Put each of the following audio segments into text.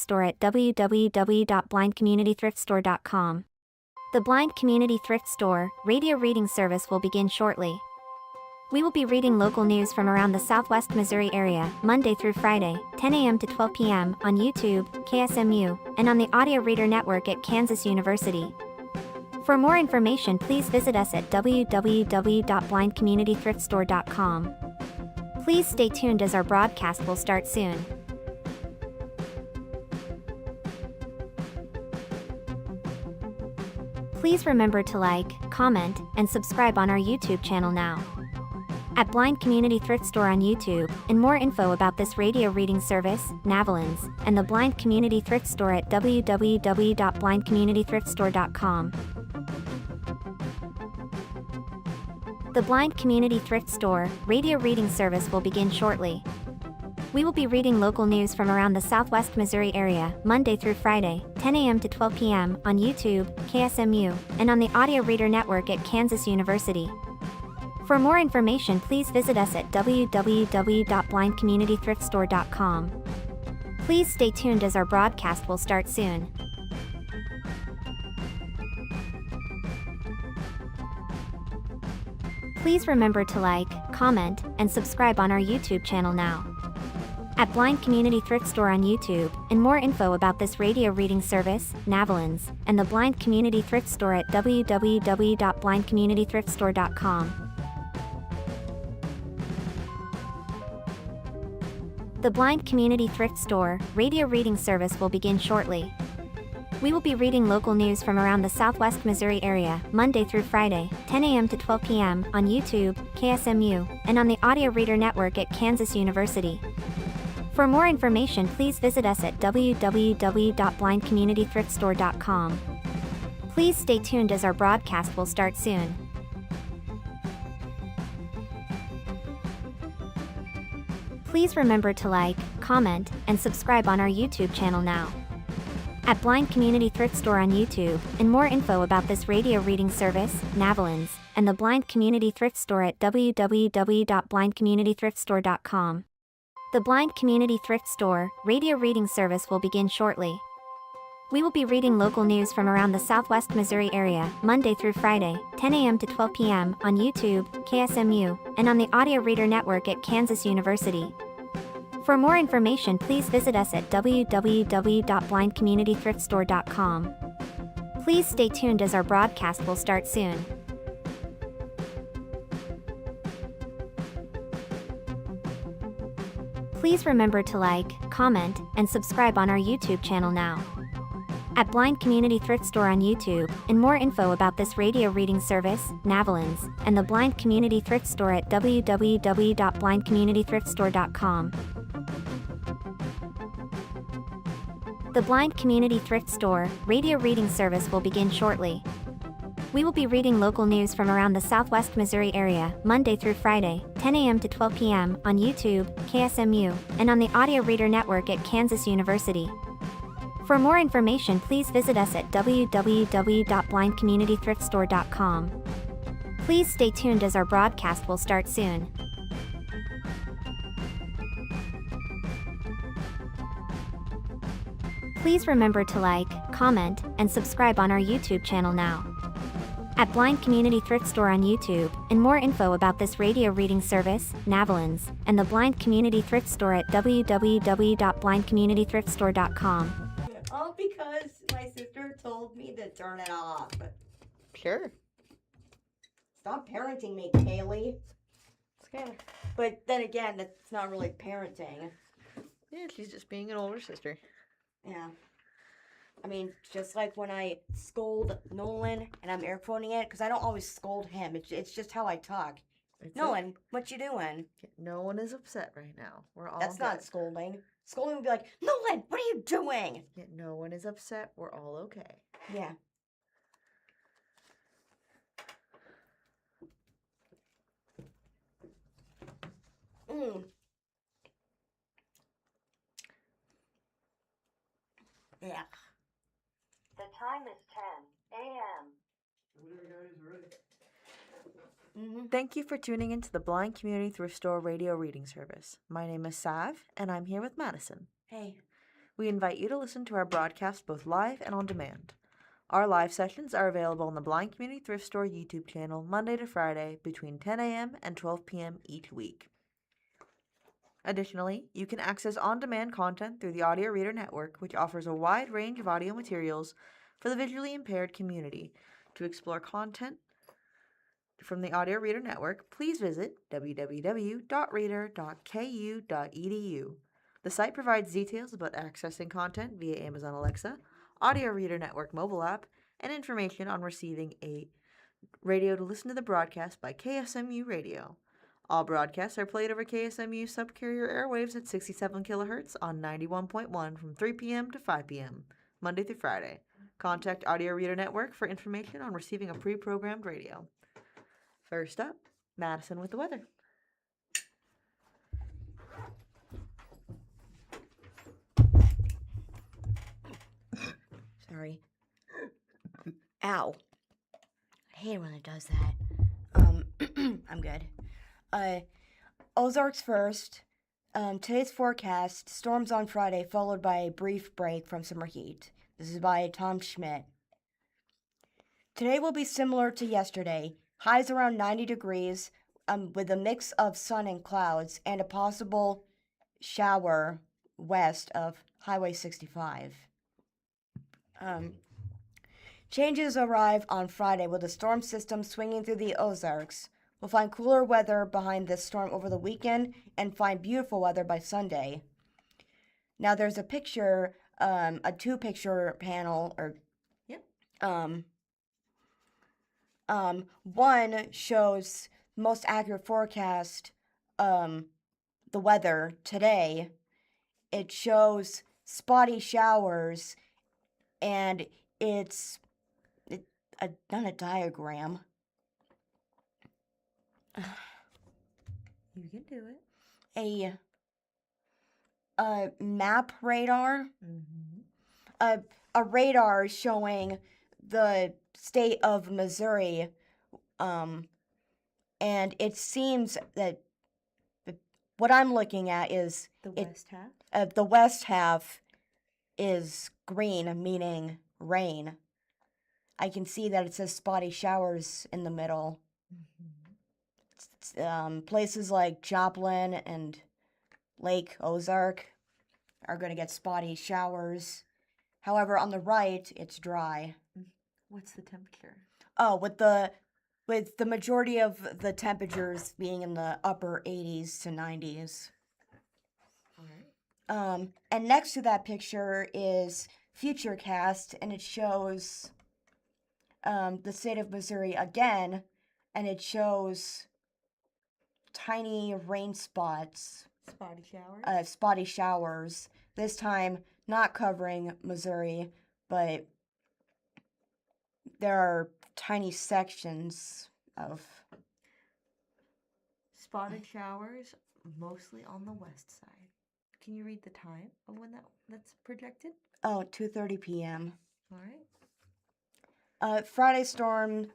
Store at www.blindcommunitythriftstore.com. The Blind Community Thrift Store radio reading service will begin shortly. We will be reading local news from around the Southwest Missouri area, Monday through Friday, 10 a.m. to 12 p.m. on YouTube, KSMU, and on the Audio Reader Network at Kansas University. For more information, please visit us at www.blindcommunitythriftstore.com. Please stay tuned as our broadcast will start soon. Please remember to like, comment, and subscribe on our YouTube channel now. At Blind Community Thrift Store on YouTube, and more info about this radio reading service, Navalins, and the Blind Community Thrift Store at www.blindcommunitythriftstore.com. The Blind Community Thrift Store radio reading service will begin shortly. We will be reading local news from around the Southwest Missouri area, Monday through Friday, 10 a.m. to 12 p.m. on YouTube, KSMU, and on the Audio Reader Network at Kansas University. For more information, please visit us at www.blindcommunitythriftstore.com. Please stay tuned as our broadcast will start soon. Please remember to like, comment, and subscribe on our YouTube channel now. At Blind Community Thrift Store on YouTube, and more info about this radio reading service, Navalins, and the Blind Community Thrift Store at www.blindcommunitythriftstore.com. The Blind Community Thrift Store radio reading service will begin shortly. We will be reading local news from around the Southwest Missouri area, Monday through Friday, 10 a.m. to 12 p.m. on YouTube, KSMU, and on the Audio Reader Network at Kansas University. For more information, please visit us at www.blindcommunitythriftstore.com. Please stay tuned as our broadcast will start soon. Please remember to like, comment, and subscribe on our YouTube channel now. At Blind Community Thrift Store on YouTube, and more info about this radio reading service, Navalins, and the Blind Community Thrift Store at www.blindcommunitythriftstore.com. The Blind Community Thrift Store radio reading service will begin shortly. We will be reading local news from around the Southwest Missouri area, Monday through Friday, 10 a.m. to 12 p.m. on YouTube, KSMU, and on the Audio Reader Network at Kansas University. For more information, please visit us at www.blindcommunitythriftstore.com. Please stay tuned as our broadcast will start soon. Please remember to like, comment, and subscribe on our YouTube channel now. At Blind Community Thrift Store on YouTube, and more info about this radio reading service, Navalins, and the Blind Community Thrift Store at www.blindcommunitythriftstore.com. The Blind Community Thrift Store radio reading service will begin shortly. We will be reading local news from around the Southwest Missouri area, Monday through Friday, 10 a.m. to 12 p.m. on YouTube, KSMU, and on the Audio Reader Network at Kansas University. For more information, please visit us at www.blindcommunitythriftstore.com. Please stay tuned as our broadcast will start soon. Please remember to like, comment, and subscribe on our YouTube channel now. At Blind Community Thrift Store on YouTube, and more info about this radio reading service, Navalins, and the Blind Community Thrift Store at www.blindcommunitythriftstore.com. All because my sister told me to turn it off. Sure. Stop parenting me, Kaylee. It's okay. But then again, that's not really parenting. Yeah, she's just being an older sister. Yeah. I mean, just like when I scold Nolan, and I'm air quoting it, because I don't always scold him. It's just how I talk. Nolan, what you doing? No one is upset right now. We're all That's good. not scolding. Scolding would be like, Nolan, what are you doing? Yet no one is upset. We're all okay. Yeah. Yeah. The time is 10 a.m. Thank you for tuning into the Blind Community Thrift Store radio reading service. My name is Sav, and I'm here with Madison. Hey. We invite you to listen to our broadcast both live and on demand. Our live sessions are available on the Blind Community Thrift Store YouTube channel Monday to Friday between 10 a.m. and 12 p.m. each week. Additionally, you can access on-demand content through the Audio Reader Network, which offers a wide range of audio materials for the visually impaired community. To explore content from the Audio Reader Network, please visit www.reader.ku.edu. The site provides details about accessing content via Amazon Alexa, Audio Reader Network mobile app, and information on receiving a radio to listen to the broadcast by KSMU Radio. All broadcasts are played over KSMU subcarrier airwaves at 67 kHz on 91.1 from 3 p.m. to 5 p.m., Monday through Friday. Contact Audio Reader Network for information on receiving a pre-programmed radio. First up, Madison with the weather. Sorry. Ow. I hate it when it does that. I'm good. Ozarks first. Today's forecast, storms on Friday, followed by a brief break from summer heat. This is by Tom Schmidt. Today will be similar to yesterday. Highs around 90 degrees, with a mix of sun and clouds, and a possible shower west of Highway 65. Changes arrive on Friday with a storm system swinging through the Ozarks. We'll find cooler weather behind this storm over the weekend and find beautiful weather by Sunday. Now there's a picture, a two-picture panel, or one shows most accurate forecast, the weather today. It shows spotty showers, and it's not a diagram. You can do it. A map radar. Mm-hmm. A radar showing the state of Missouri, and it seems that what I'm looking at is The west half? the west half is green, meaning rain. I can see that it says spotty showers in the middle. Mm-hmm. Places like Joplin and Lake Ozark are going to get spotty showers. However, on the right, it's dry. What's the temperature? Oh, with the majority of the temperatures being in the upper 80s to 90s. All right. And next to that picture is Futurecast, and it shows the state of Missouri again, and it shows tiny rain spots, Spotty showers? spotty showers. This time, not covering Missouri, but there are tiny sections of Spotted showers, mostly on the west side. Can you read the time of when that's projected? 2:30 p.m. All right. Friday storm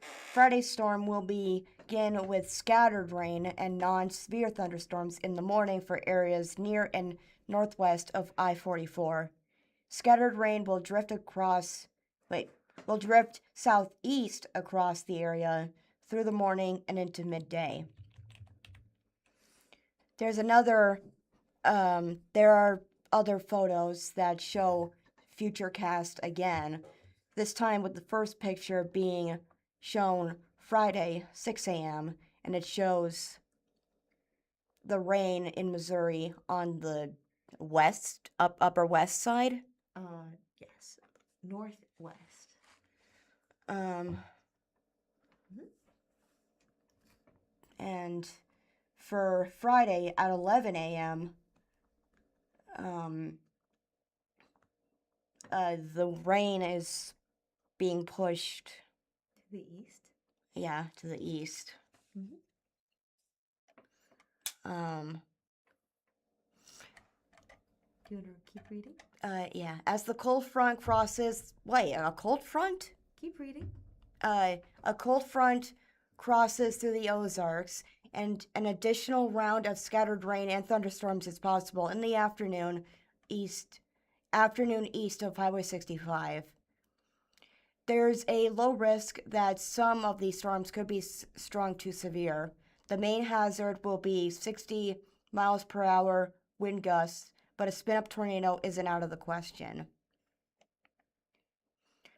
will begin with scattered rain and non-severe thunderstorms in the morning for areas near and northwest of I-44. Scattered rain will drift southeast across the area through the morning and into midday. There are other photos that show Futurecast again, this time with the first picture being shown Friday, 6 a.m., and it shows the rain in Missouri on the upper west side. Yes. Northwest. And for Friday at 11 a.m., the rain is being pushed, To the east. to the east. Mm-hmm. Do you want to keep reading? As the cold front crosses, a cold front? Keep reading. A cold front crosses through the Ozarks, and an additional round of scattered rain and thunderstorms is possible in the afternoon, east afternoon east of Highway 65. There's a low risk that some of these storms could be strong to severe. The main hazard will be 60 miles per hour wind gusts, but a spin up tornado isn't out of the question.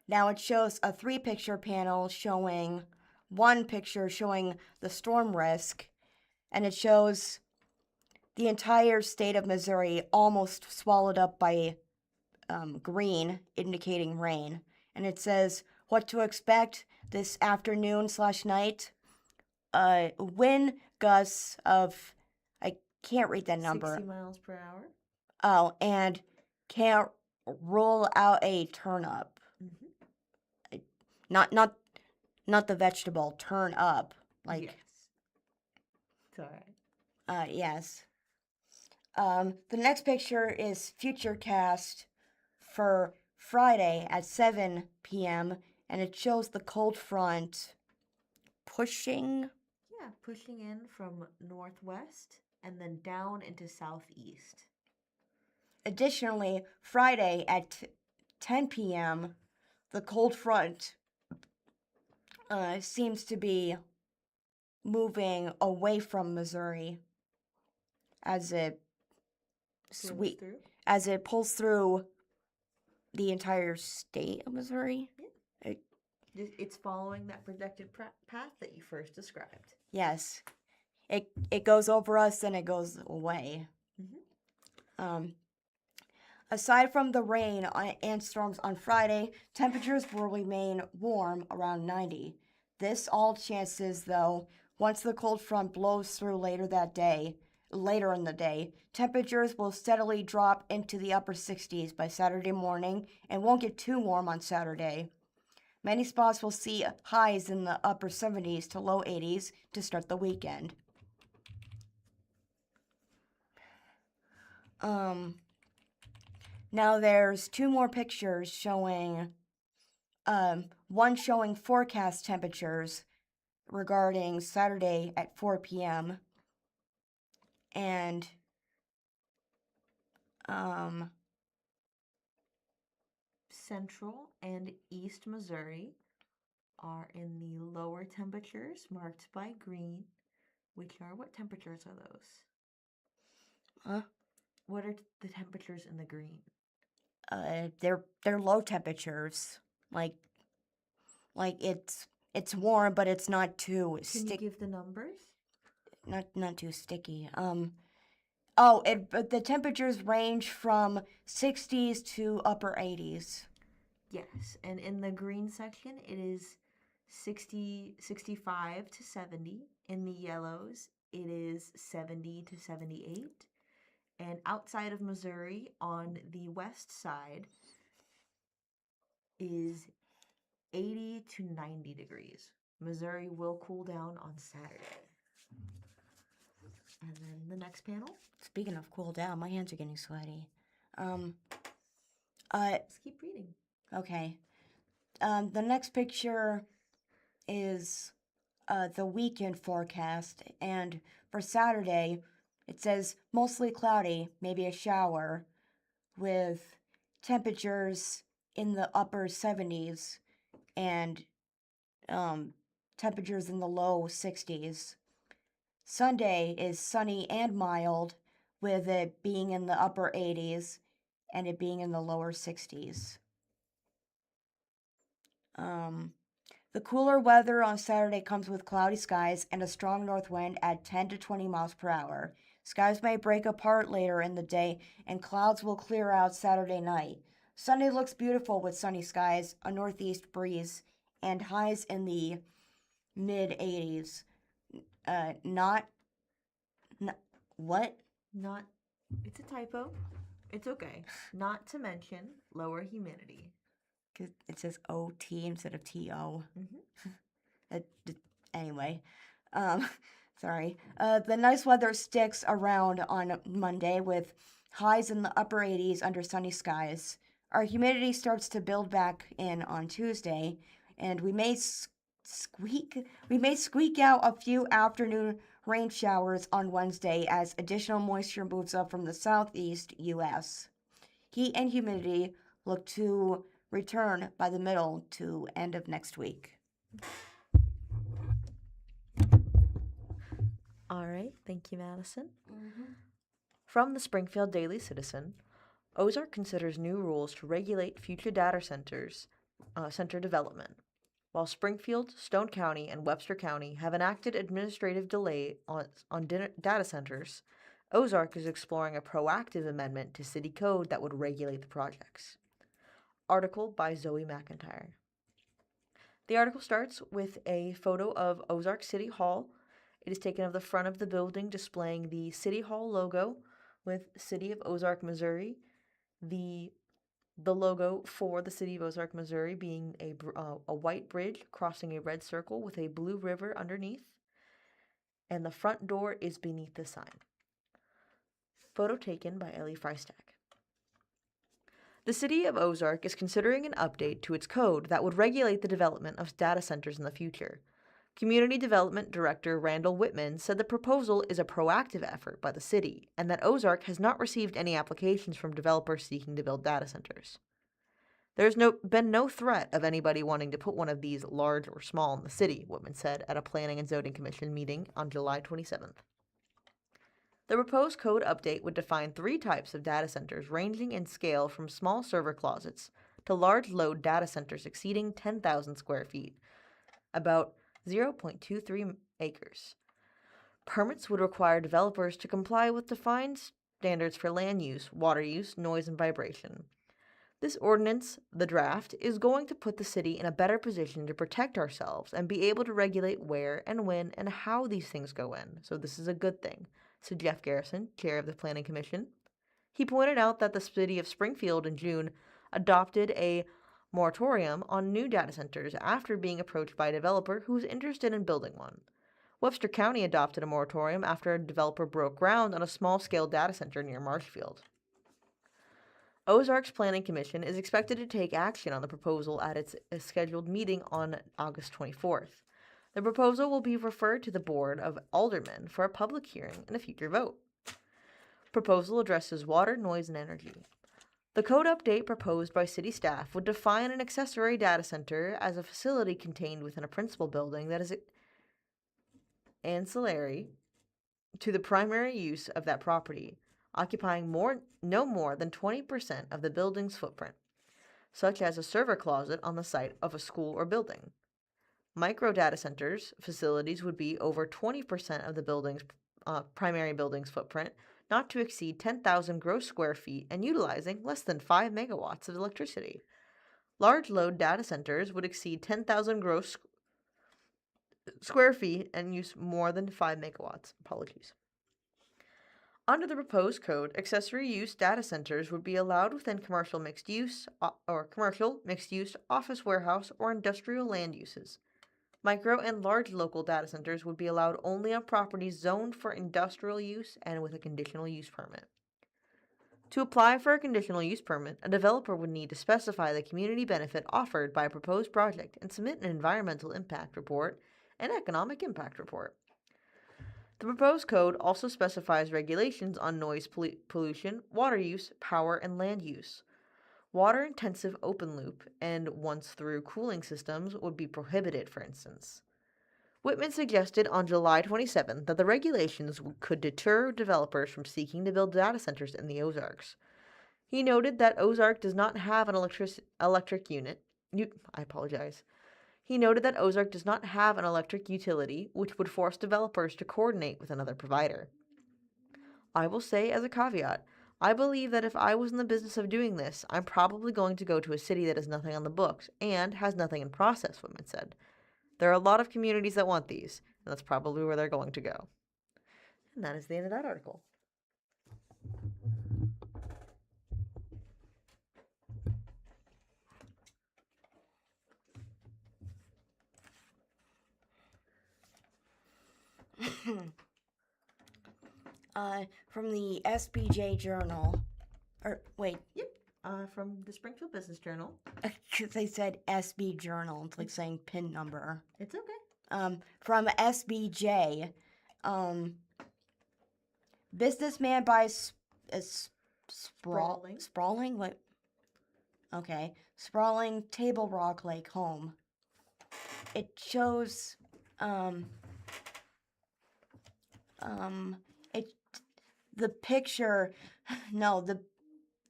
Now it shows a 3-picture panel showing one picture showing the storm risk, and it shows the entire state of Missouri almost swallowed up by green, indicating rain. And it says what to expect this afternoon/night. Wind gusts of, I can't read that number. 60 miles per hour. Oh, and can't roll out a turnip. Mm-hmm. Not the vegetable, turn up. Like, yes. It's all right. Yes. The next picture is Futurecast for Friday at 7 p.m. and it shows the cold front pushing. Yeah, pushing in from northwest and then down into southeast. Additionally, Friday at 10 p.m., the cold front seems to be moving away from Missouri as it pulls through the entire state of Missouri. It's following that projected path that you first described. Yes, it goes over us and it goes away. Mm-hmm. Aside from the rain and storms on Friday, temperatures will remain warm around 90. This all chances, though, once the cold front blows through later in the day, temperatures will steadily drop into the upper 60s by Saturday morning and won't get too warm on Saturday. Many spots will see highs in the upper 70s to low 80s to start the weekend. Now there's 2 more pictures showing, one showing forecast temperatures regarding Saturday at 4 p.m. and Central and East Missouri are in the lower temperatures marked by green, which are, what temperatures are those? What are the temperatures in the green? They're low temperatures. Like it's warm, but it's not too Can you give the numbers? Not too sticky. But the temperatures range from 60s to upper 80s. Yes, and in the green section, it is 65 to 70. In the yellows, it is 70 to 78. And outside of Missouri, on the west side, is 80 to 90 degrees. Missouri will cool down on Saturday. And then the next panel. Speaking of cool down, my hands are getting sweaty. Let's keep reading. Okay. The next picture is the weekend forecast, and for Saturday, it says mostly cloudy, maybe a shower, with temperatures in the upper 70s and temperatures in the low 60s. Sunday is sunny and mild, with it being in the upper 80s and it being in the lower 60s. The cooler weather on Saturday comes with cloudy skies and a strong north wind at 10 to 20 miles per hour. Skies may break apart later in the day, and clouds will clear out Saturday night. Sunday looks beautiful with sunny skies, a northeast breeze, and highs in the mid-80s. It's a typo. It's okay. Not to mention lower humidity. It says OT instead of TO. Mm-hmm. Anyway, sorry. The nice weather sticks around on Monday with highs in the upper 80s under sunny skies. Our humidity starts to build back in on Tuesday, and we may squeak out a few afternoon rain showers on Wednesday as additional moisture moves up from the southeast U.S. Heat and humidity look to return by the middle to end of next week. All right, thank you, Madison. From the Springfield Daily Citizen, Ozark considers new rules to regulate future data center development. While Springfield, Stone County, and Webster County have enacted administrative delay on data centers, Ozark is exploring a proactive amendment to city code that would regulate the projects. Article by Zoe McIntyre. The article starts with a photo of Ozark City Hall. It is taken of the front of the building displaying the City Hall logo with City of Ozark, Missouri. The logo for the City of Ozark, Missouri being a white bridge crossing a red circle with a blue river underneath. And the front door is beneath the sign. Photo taken by Ellie Freistack. The City of Ozark is considering an update to its code that would regulate the development of data centers in the future. Community Development Director Randall Whitman said the proposal is a proactive effort by the city and that Ozark has not received any applications from developers seeking to build data centers. There's been no threat of anybody wanting to put one of these, large or small, in the city, Whitman said at a Planning and Zoning Commission meeting on July 27th. The proposed code update would define 3 types of data centers ranging in scale from small server closets to large load data centers exceeding 10,000 square feet, about 0.23 acres. Permits would require developers to comply with defined standards for land use, water use, noise, and vibration. This ordinance, the draft, is going to put the city in a better position to protect ourselves and be able to regulate where and when and how these things go in. So this is a good thing, said Jeff Garrison, chair of the Planning Commission. He pointed out that the city of Springfield in June adopted a moratorium on new data centers after being approached by a developer who was interested in building one. Webster County adopted a moratorium after a developer broke ground on a small-scale data center near Marshfield. Ozark's Planning Commission is expected to take action on the proposal at its scheduled meeting on August 24th. The proposal will be referred to the Board of Aldermen for a public hearing and a future vote. Proposal addresses water, noise, and energy. The code update proposed by city staff would define an accessory data center as a facility contained within a principal building that is ancillary to the primary use of that property, occupying no more than 20% of the building's footprint, such as a server closet on the site of a school or building. Micro data centers facilities would be over 20% of the building's primary building's footprint, not to exceed 10,000 gross square feet and utilizing less than 5 megawatts of electricity. Large load data centers would exceed 10,000 gross square feet and use more than 5 megawatts. Apologies. Under the proposed code, accessory use data centers would be allowed within commercial mixed use, office warehouse, or industrial land uses. Micro and large local data centers would be allowed only on properties zoned for industrial use and with a conditional use permit. To apply for a conditional use permit, a developer would need to specify the community benefit offered by a proposed project and submit an environmental impact report and economic impact report. The proposed code also specifies regulations on noise pollution, water use, power, and land use. Water-intensive open-loop and once-through cooling systems would be prohibited, for instance. Whitman suggested on July 27 that the regulations could deter developers from seeking to build data centers in the Ozarks. He noted that Ozark does not have an electric utility, which would force developers to coordinate with another provider. I will say as a caveat, I believe that if I was in the business of doing this, I'm probably going to go to a city that has nothing on the books and has nothing in process, Whitman said. There are a lot of communities that want these, and that's probably where they're going to go. And that is the end of that article. From the SBJ Journal, From the Springfield Business Journal. because they said SB Journal, it's like saying PIN number. It's okay. From SBJ, businessman buys Sprawling. Sprawling? What? Okay. Sprawling Table Rock Lake home. It shows, it, the picture, no, the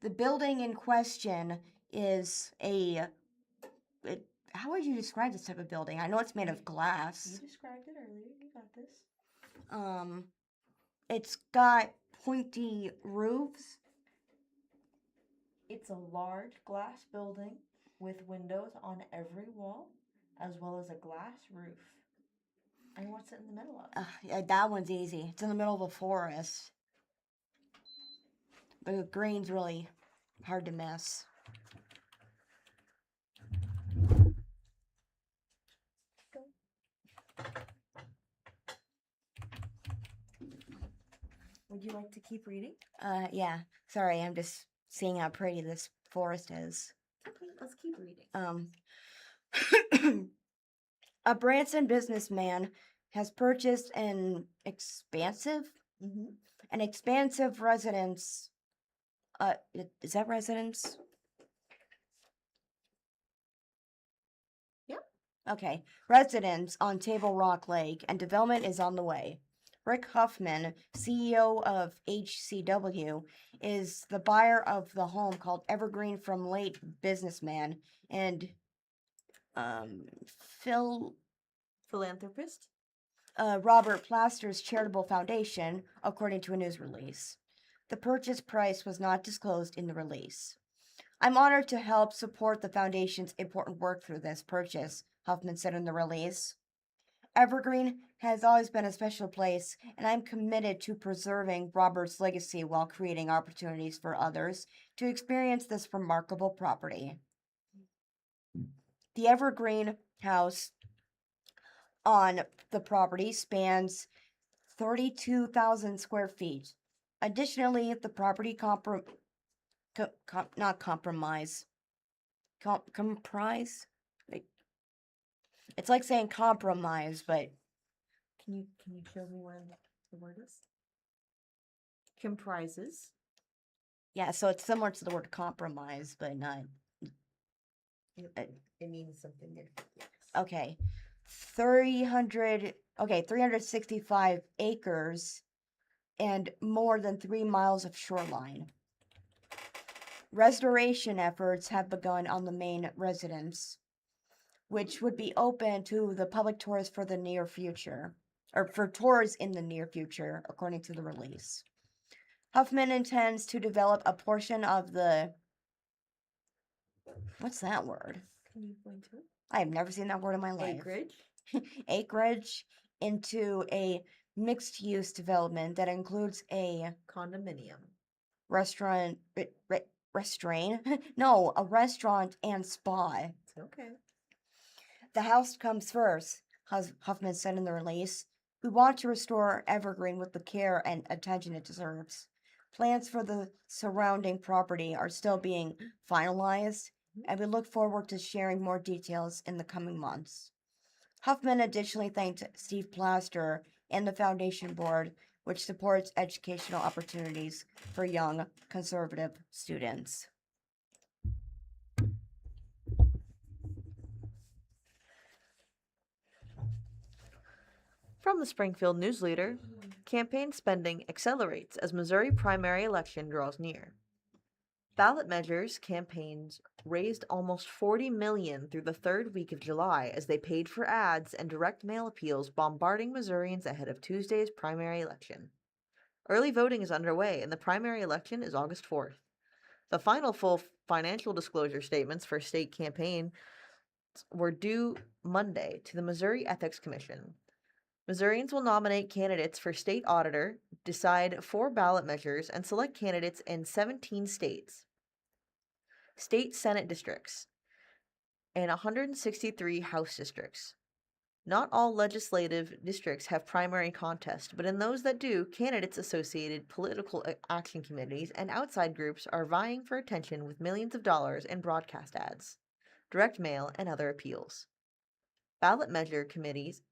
building in question is how would you describe this type of building? I know it's made of glass. You described it earlier. You got this. It's got pointy roofs. It's a large glass building with windows on every wall, as well as a glass roof. And what's it in the middle of? Yeah, that one's easy. It's in the middle of a forest. But the green's really hard to miss. Would you like to keep reading? Yeah. Sorry, I'm just seeing how pretty this forest is. Okay, let's keep reading. A Branson businessman has purchased an expansive residence. Is that residence? Yep. Okay, residence on Table Rock Lake, and development is on the way. Rick Huffman, CEO of HCW, is the buyer of the home called Evergreen from late businessman and Philanthropist? Robert Plaster's charitable foundation, according to a news release. The purchase price was not disclosed in the release. I'm honored to help support the foundation's important work through this purchase, Huffman said in the release. Evergreen has always been a special place, and I'm committed to preserving Robert's legacy while creating opportunities for others to experience this remarkable property. The Evergreen house on the property spans 32,000 square feet. Additionally, the property comprise. It's like saying compromise, but Can you show me where the word is? Comprises. yeah, so it's similar to the word compromise, but not. It means something different. Yes. Okay. 365 acres and more than 3 miles of shoreline. Restoration efforts have begun on the main residence, which would be open to the public tours for the near future, or for tours in the near future, according to the release. Huffman intends to develop a portion of the. What's that word? Can you point to it? I have never seen that word in my life. Acreage. Acreage into a mixed-use development that includes a Condominium. restaurant, no, a restaurant and spa. It's okay. The house comes first, Huffman said in the release. We want to restore Evergreen with the care and attention it deserves. Plans for the surrounding property are still being finalized, and we look forward to sharing more details in the coming months. Huffman additionally thanked Steve Plaster and the Foundation Board, which supports educational opportunities for young conservative students. From the Springfield News Leader, campaign spending accelerates as Missouri primary election draws near. Ballot measures campaigns raised almost $40 million through the third week of July as they paid for ads and direct mail appeals bombarding Missourians ahead of Tuesday's primary election. Early voting is underway and the primary election is August 4th. The final full financial disclosure statements for state campaign were due Monday to the Missouri Ethics Commission. Missourians will nominate candidates for state auditor, decide 4 ballot measures, and select candidates in 17 states, state Senate districts, and 163 House districts. Not all legislative districts have primary contest, but in those that do, candidates associated political action committees and outside groups are vying for attention with millions of dollars in broadcast ads, direct mail, and other appeals. Ballot measure committees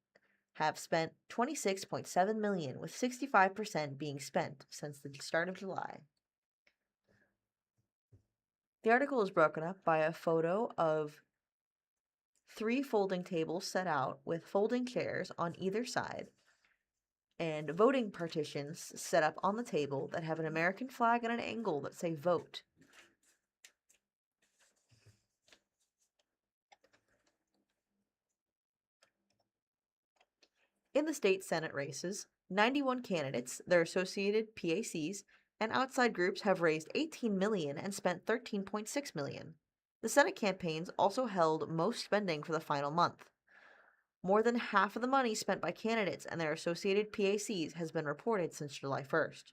have spent $26.7 million, with 65% being spent since the start of July. The article is broken up by a photo of 3 folding tables set out with folding chairs on either side and voting partitions set up on the table that have an American flag and an angle that say vote. In the state Senate races, 91 candidates, their associated PACs, and outside groups have raised $18 million and spent $13.6 million. The Senate campaigns also held most spending for the final month. More than half of the money spent by candidates and their associated PACs has been reported since July 1st.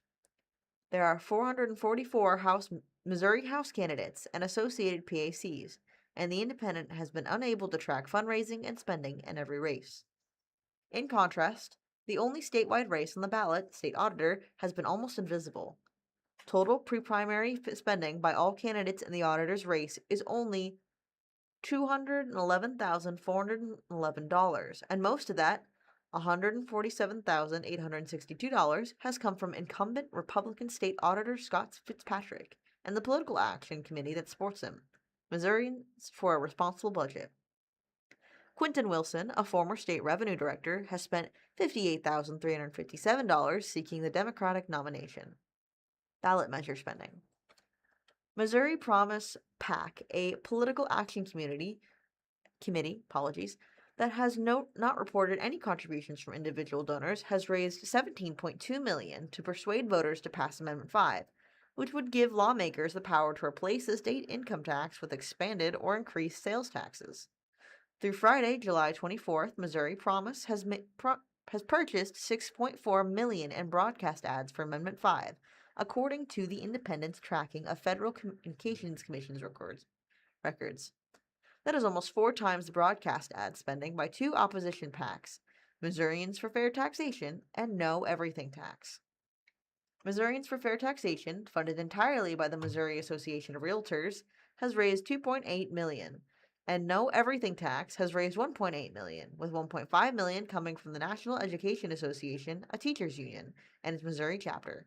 There are 444 Missouri House candidates and associated PACs, and the Independent has been unable to track fundraising and spending in every race. In contrast, the only statewide race on the ballot, state auditor, has been almost invisible. Total pre-primary spending by all candidates in the auditor's race is only $211,411, and most of that, $147,862, has come from incumbent Republican State Auditor Scott Fitzpatrick and the Political Action Committee that supports him, Missourians for a Responsible Budget. Quinton Wilson, a former state revenue director, has spent $58,357 seeking the Democratic nomination. Ballot measure spending. Missouri Promise PAC, a political action committee, that has not reported any contributions from individual donors, has raised $17.2 million to persuade voters to pass Amendment 5, which would give lawmakers the power to replace the state income tax with expanded or increased sales taxes. Through Friday, July 24th, Missouri Promise has purchased $6.4 million in broadcast ads for Amendment 5, according to the Independent's tracking of Federal Communications Commission's records. That is almost 4 times the broadcast ad spending by 2 opposition PACs, Missourians for Fair Taxation and Know Everything Tax. Missourians for Fair Taxation, funded entirely by the Missouri Association of Realtors, has raised $2.8 million, and Know Everything Tax has raised $1.8 million, with $1.5 million coming from the National Education Association, a teachers union, and its Missouri chapter.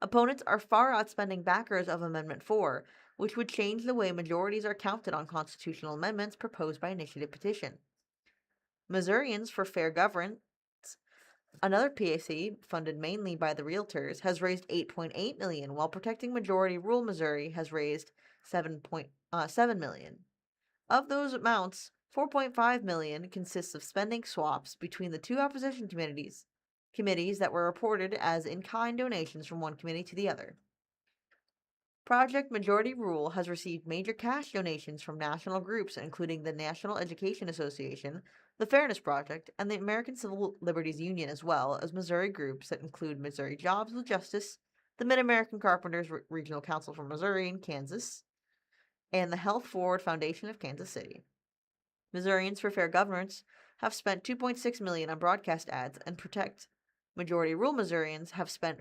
Opponents are far outspending backers of Amendment 4, which would change the way majorities are counted on constitutional amendments proposed by initiative petition. Missourians for Fair Governance, another PAC funded mainly by the Realtors, has raised $8.8 million, while Protecting Majority Rule Missouri has raised $7.7 million. Of those amounts, $4.5 million consists of spending swaps between the 2 opposition committees that were reported as in-kind donations from one committee to the other. Project Majority Rule has received major cash donations from national groups including the National Education Association, the Fairness Project, and the American Civil Liberties Union, as well as Missouri groups that include Missouri Jobs with Justice, the Mid-American Carpenters Regional Council for Missouri and Kansas, and the Health Forward Foundation of Kansas City. Missourians for Fair Governance have spent $2.6 million on broadcast ads, and Protect Majority Rule Missourians have spent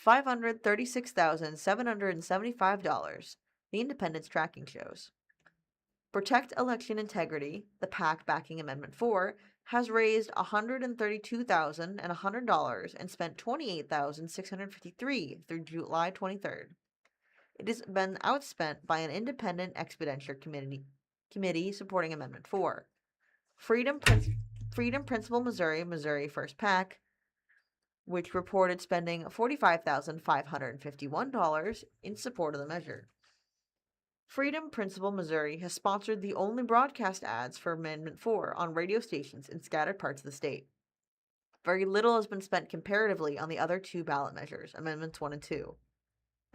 $536,775, the Independent's tracking shows. Protect Election Integrity, the PAC backing Amendment 4, has raised $132,100 and spent $28,653 through July 23rd. It has been outspent by an independent expenditure committee supporting Amendment 4. Freedom Principle Missouri First PAC, which reported spending $45,551 in support of the measure. Freedom Principle Missouri has sponsored the only broadcast ads for Amendment 4 on radio stations in scattered parts of the state. Very little has been spent comparatively on the other 2 ballot measures, Amendments 1 and 2.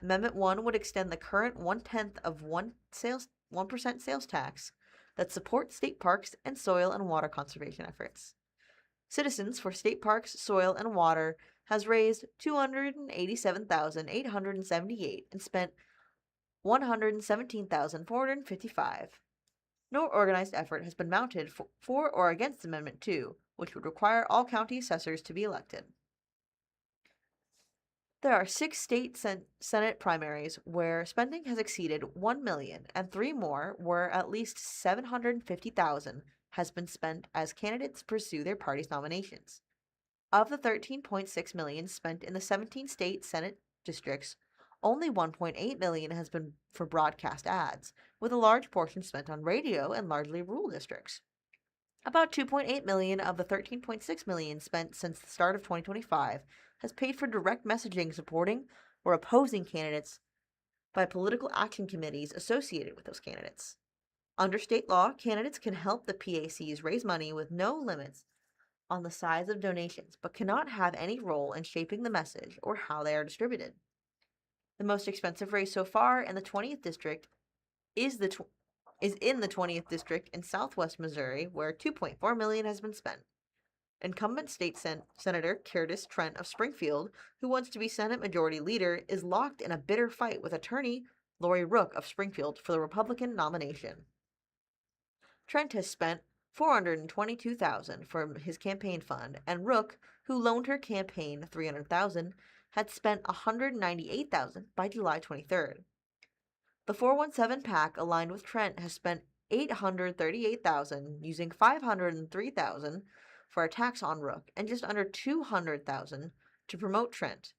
Amendment 1 would extend the current 1/10 of 1% sales tax that supports state parks and soil and water conservation efforts. Citizens for State Parks, Soil, and Water has raised $287,878 and spent $117,455. No organized effort has been mounted for or against Amendment 2, which would require all county assessors to be elected. There are 6 state Senate primaries where spending has exceeded $1 million, and 3 more where at least $750,000 has been spent as candidates pursue their party's nominations. Of the $13.6 million spent in the 17 state Senate districts, Only 1.8 million has been for broadcast ads, with a large portion spent on radio and largely rural districts. About 2.8 million of the 13.6 million spent since the start of 2025 has paid for direct messaging supporting or opposing candidates by political action committees associated with those candidates. Under state law, candidates can help the PACs raise money with no limits on the size of donations, but cannot have any role in shaping the message or how they are distributed. The most expensive race so far in the 20th district is in the 20th district in southwest Missouri, where 2.4 million has been spent. Incumbent state Senator Curtis Trent of Springfield, who wants to be Senate Majority Leader, is locked in a bitter fight with attorney Lori Rook of Springfield for the Republican nomination. Trent has spent $422,000 from his campaign fund, and Rook, who loaned her campaign $300,000, had spent $198,000 by July 23rd. The 417 PAC, aligned with Trent, has spent $838,000, using $503,000 for a tax on Rook and just under $200,000 to promote Trent.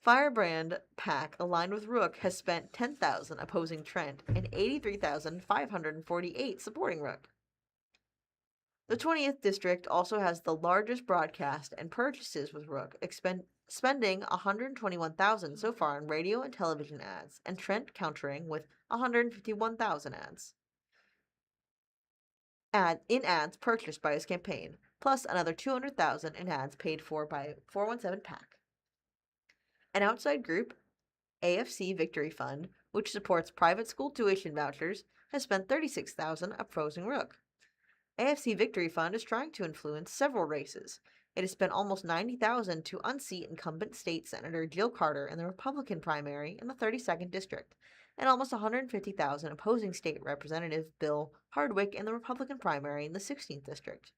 Firebrand PAC, aligned with Rook, has spent $10,000 opposing Trent and $83,548 supporting Rook. The 20th district also has the largest broadcast and purchases with Rook, spending $121,000 so far on radio and television ads, and Trent countering with $151,000 in ads purchased by his campaign, plus another $200,000 in ads paid for by 417 PAC. An outside group, AFC Victory Fund, which supports private school tuition vouchers, has spent $36,000 opposing Rook. AFC Victory Fund is trying to influence several races. It has spent almost $90,000 to unseat incumbent state Senator Jill Carter in the Republican primary in the 32nd district, and almost $150,000 opposing state Representative Bill Hardwick in the Republican primary in the 16th district.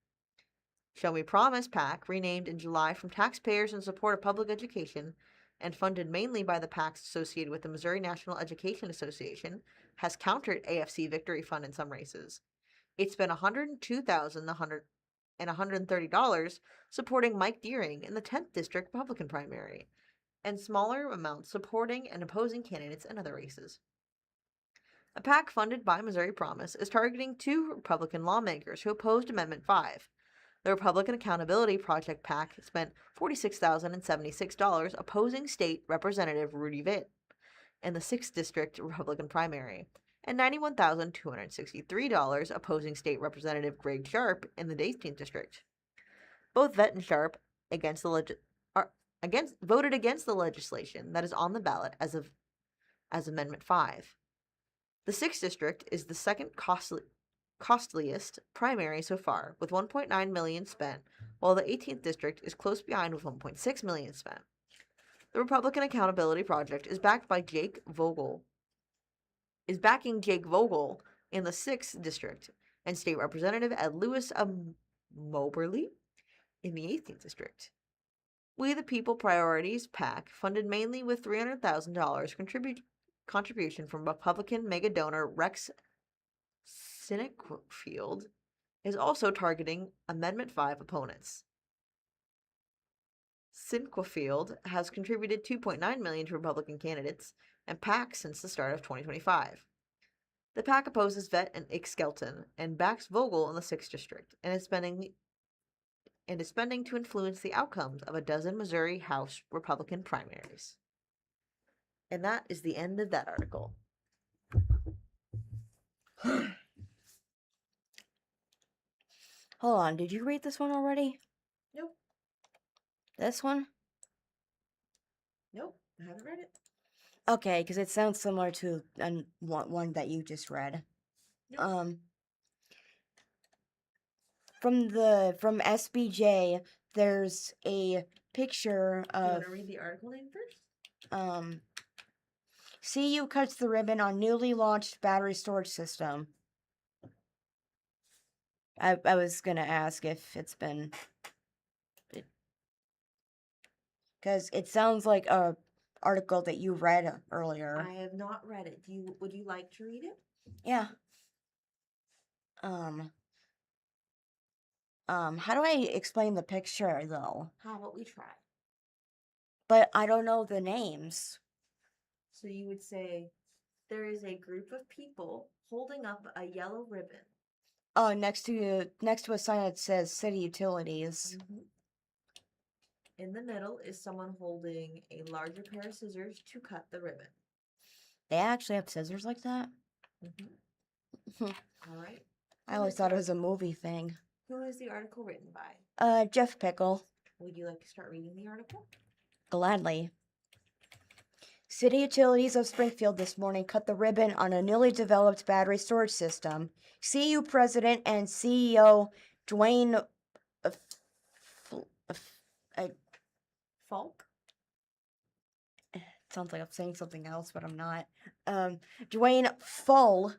Show Me Promise PAC, renamed in July from taxpayers in support of public education and funded mainly by the PACs associated with the Missouri National Education Association, has countered AFC Victory Fund in some races. It spent $102,130 supporting Mike Deering in the 10th District Republican primary, and smaller amounts supporting and opposing candidates in other races. A PAC funded by Missouri Promise is targeting two Republican lawmakers who opposed Amendment 5. The Republican Accountability Project PAC spent $46,076 opposing State Representative Rudy Vitt in the 6th District Republican primary, and $91,263 opposing State Representative Greg Sharp in the 18th District. Both Vitt and Sharp voted against the legislation that is on the ballot as Amendment 5. The 6th District is the second costliest primary so far, with $1.9 million spent, while the 18th District is close behind with $1.6 million spent. The Republican Accountability Project is backing Jake Vogel in the 6th District, and State Representative Ed Lewis of Moberly in the 18th District. We the People Priorities PAC, funded mainly with $300,000 contribution from Republican mega donor Rex Sinquefield, is also targeting Amendment 5 opponents. Sinquefield has contributed $2.9 million to Republican candidates and PACs since the start of 2025. The PAC opposes Vitt and Ike Skelton and backs Vogel in the 6th District and is spending to influence the outcomes of a dozen Missouri House Republican primaries. And that is the end of that article. Hold on, did you read this one already? Nope. This one? Nope, I haven't read it. Okay, because it sounds similar to one that you just read. Nope. From SBJ, there's a picture Do you of want to read the article name first? CU cuts the ribbon on newly launched battery storage system. I was gonna ask if it's been, because it sounds like a article that you read earlier. I have not read it. Would you like to read it? Yeah. How do I explain the picture though? How about we try? but I don't know the names. So you would say there is a group of people holding up a yellow ribbon. Next to a sign that says City Utilities. In the middle is someone holding a larger pair of scissors to cut the ribbon. They actually have scissors like that? All right. I always thought it was a movie thing. Who is the article written by? Jeff Pickle. Would you like to start reading the article? Gladly. City Utilities of Springfield this morning cut the ribbon on a newly developed battery storage system. CU President and CEO Dwayne Falk? sounds like I'm saying something else, but I'm not. Dwayne Falk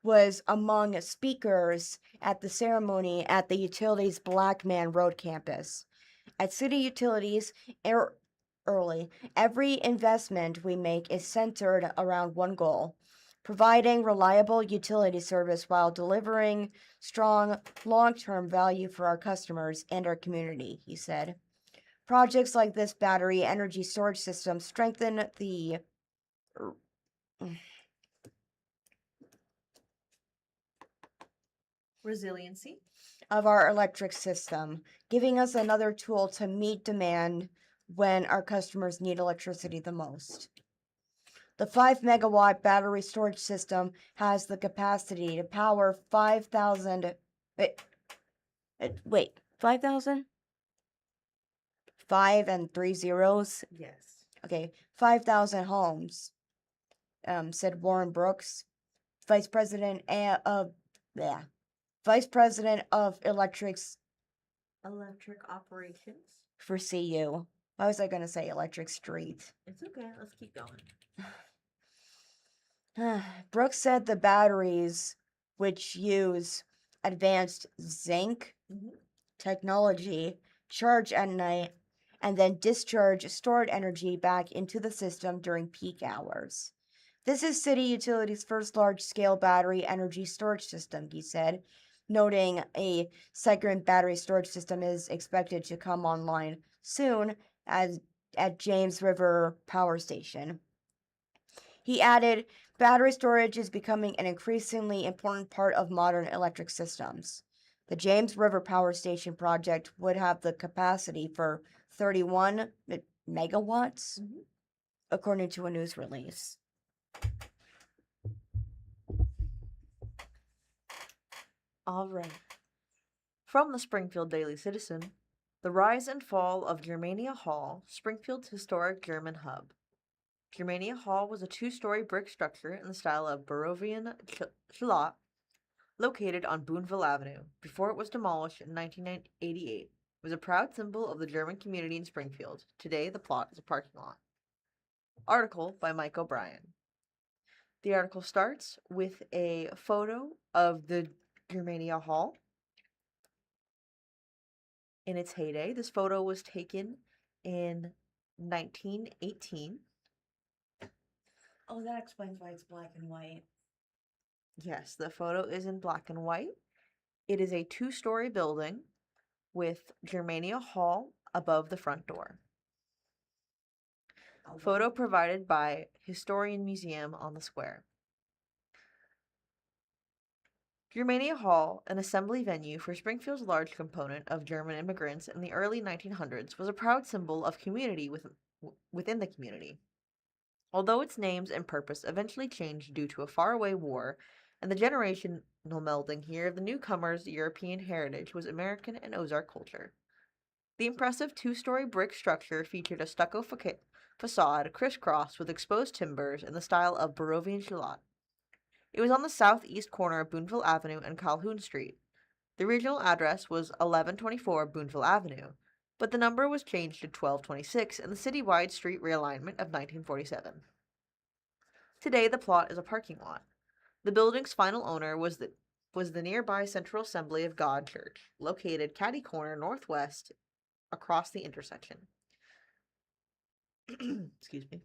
was among speakers at the ceremony at the Utilities Blackman Road campus. At City Utilities, early, every investment we make is centered around one goal: providing reliable utility service while delivering strong long-term value for our customers and our community, he said. Projects like this battery energy storage system strengthen the Resiliency. of our electric system, giving us another tool to meet demand when our customers need electricity the most. The 5 megawatt battery storage system has the capacity to power 5,000. Wait, 5,000? 5 and 3 zeros? Yes. Okay, 5,000 homes, said Warren Brooks, Vice President of Electrics Electric operations. for CU. Why was I going to say Electric Street? It's okay. Let's keep going. Brooks said the batteries, which use advanced zinc technology, charge at night and then discharge stored energy back into the system during peak hours. This is City Utilities' first large-scale battery energy storage system, he said, noting a second battery storage system is expected to come online soon at James River Power Station. He added, battery storage is becoming an increasingly important part of modern electric systems. The James River Power Station project would have the capacity for 31 megawatts, according to a news release. All right. From the Springfield Daily Citizen, the rise and fall of Germania Hall, Springfield's historic German hub. Germania Hall was a two-story brick structure in the style of Barovian Chalat, located on Boonville Avenue. Before it was demolished in 1988, it was a proud symbol of the German community in Springfield. Today, the plot is a parking lot. Article by Mike O'Brien. The article starts with a photo of the Germania Hall. In its heyday, this photo was taken in 1918. Oh, that explains why it's black and white. Yes, the photo is in black and white. It is a two-story building with Germania Hall above the front door. Photo provided by Historian Museum on the Square. Germania Hall, an assembly venue for Springfield's large component of German immigrants in the early 1900s, was a proud symbol of community within the community. Although its names and purpose eventually changed due to a faraway war and the generational melding here of the newcomers' European heritage was American and Ozark culture. The impressive two-story brick structure featured a stucco facade crisscrossed with exposed timbers in the style of Barovian Chalat. It was on the southeast corner of Boonville Avenue and Calhoun Street. The original address was 1124 Boonville Avenue, but the number was changed to 1226 in the citywide street realignment of 1947. Today, the plot is a parking lot. The building's final owner was the nearby Central Assembly of God Church, located catty corner northwest across the intersection. Excuse me.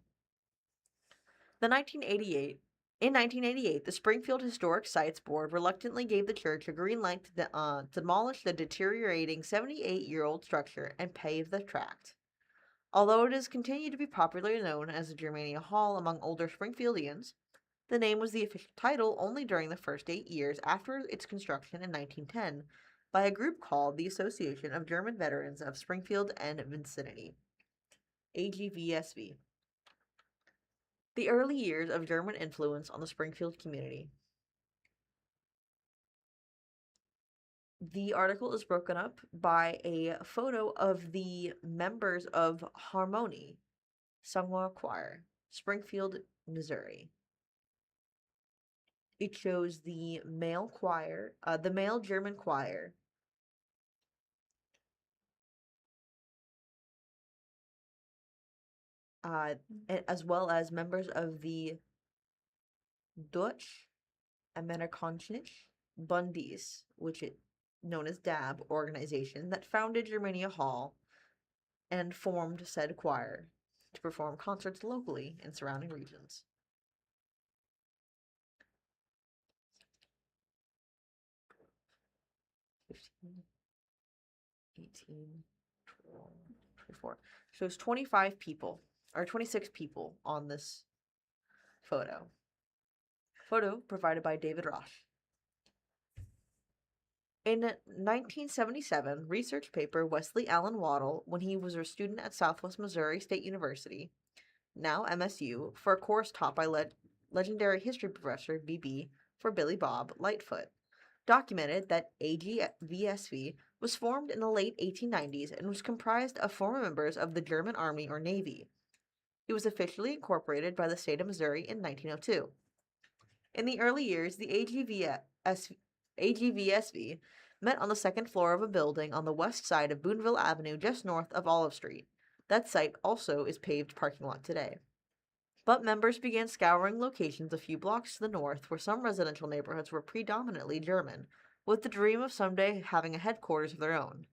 In 1988, the Springfield Historic Sites Board reluctantly gave the church a green light to demolish the deteriorating 78-year-old structure and pave the tract. Although it has continued to be popularly known as the Germania Hall among older Springfieldians, the name was the official title only during the first 8 years after its construction in 1910 by a group called the Association of German Veterans of Springfield and Vicinity, AGVSV. The early years of German influence on the Springfield community. The article is broken up by a photo of the members of Harmony Sangwa Choir, Springfield, Missouri. It shows the male choir, the male German choir, as well as members of the Deutsch Amerikanische Bundes, which is known as DAB organization, that founded Germania Hall and formed said choir to perform concerts locally in surrounding regions. 15, 18, 12, 24. Shows 25 people, or 26 people on this photo. Photo provided by David Rosh. In 1977, research paper Wesley Allen Waddell, when he was a student at Southwest Missouri State University, now MSU, for a course taught by legendary history professor B.B. for Billy Bob Lightfoot, documented that AGVSV was formed in the late 1890s and was comprised of former members of the German Army or Navy. It was officially incorporated by the state of Missouri in 1902. In the early years, the AGVSV met on the second floor of a building on the west side of Boonville Avenue just north of Olive Street. That site also is paved parking lot today. But members began scouring locations a few blocks to the north where some residential neighborhoods were predominantly German, with the dream of someday having a headquarters of their own.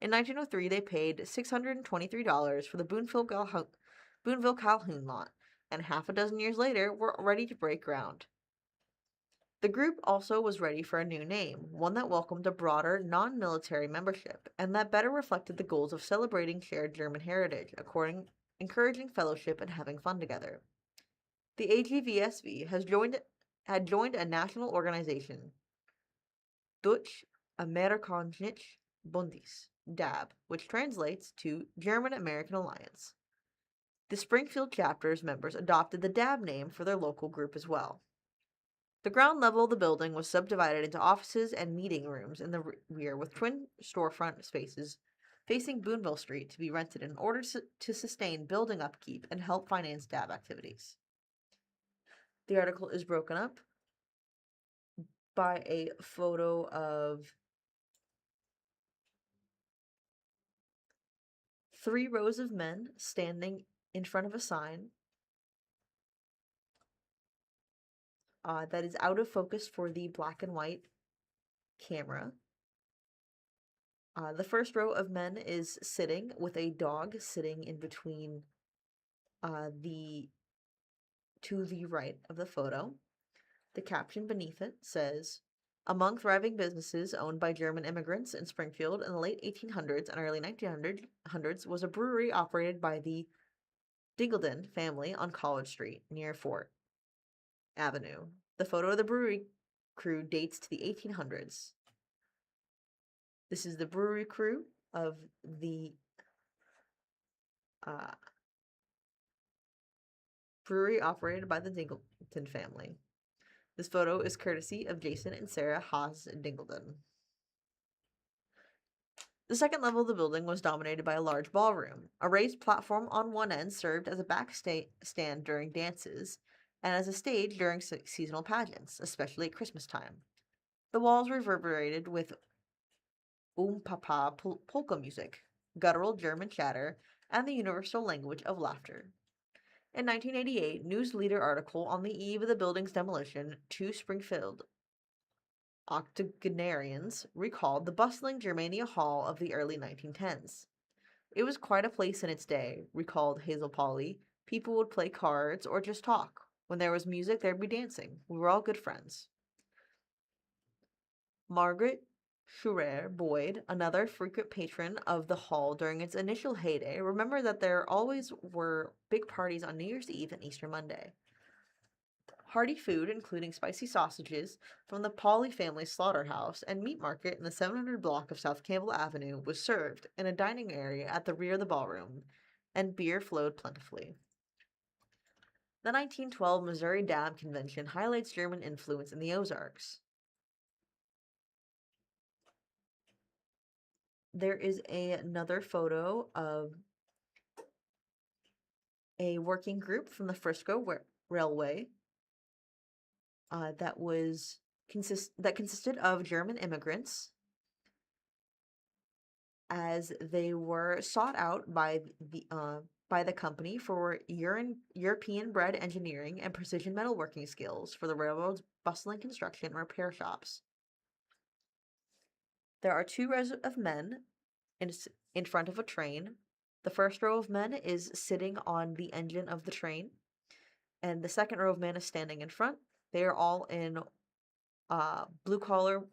In 1903, they paid $623 for the Boonville Calhoun lot, and half a dozen years later were ready to break ground. The group also was ready for a new name, one that welcomed a broader, non-military membership, and that better reflected the goals of celebrating shared German heritage, encouraging fellowship and having fun together. The AGVSV had joined a national organization, Deutsch Amerikanische Bundes, DAB, which translates to German American Alliance. The Springfield chapter's members adopted the DAB name for their local group as well. The ground level of the building was subdivided into offices and meeting rooms in the rear with twin storefront spaces facing Boonville Street to be rented in order to sustain building upkeep and help finance DAB activities. The article is broken up by a photo of 3 rows of men standing in front of a sign that is out of focus for the black and white camera. The first row of men is sitting with a dog sitting in between to the right of the photo. The caption beneath it says, "Among thriving businesses owned by German immigrants in Springfield in the late 1800s and early 1900s was a brewery operated by the Dingledon family on College Street near Fort Avenue. The photo of the brewery crew dates to the 1800s. This is the brewery crew of the brewery operated by the Dingleton family. This photo is courtesy of Jason and Sarah Haas Dingleton. The second level of the building was dominated by a large ballroom. A raised platform on one end served as a backstand during dances and as a stage during seasonal pageants, especially at Christmas time. The walls reverberated with papa polka music, guttural German chatter, and the universal language of laughter. In 1988, news leader article on the eve of the building's demolition, 2 Springfield octogenarians recalled the bustling Germania Hall of the early 1910s. It was quite a place in its day, recalled Hazel Pauley. People would play cards or just talk. When there was music, there'd be dancing. We were all good friends. Margaret Schurer Boyd, another frequent patron of the hall during its initial heyday, remembered that there always were big parties on New Year's Eve and Easter Monday. Hearty food, including spicy sausages from the Pauley family slaughterhouse and meat market in the 700 block of South Campbell Avenue, was served in a dining area at the rear of the ballroom, and beer flowed plentifully. The 1912 Missouri Dam Convention highlights German influence in the Ozarks. There is another photo of a working group from the Frisco Railway that consisted of German immigrants, as they were sought out by the company for European-bred engineering and precision metalworking skills for the railroad's bustling construction and repair shops. There are 2 rows of men in front of a train. The first row of men is sitting on the engine of the train, and the second row of men is standing in front. They are all in blue-collar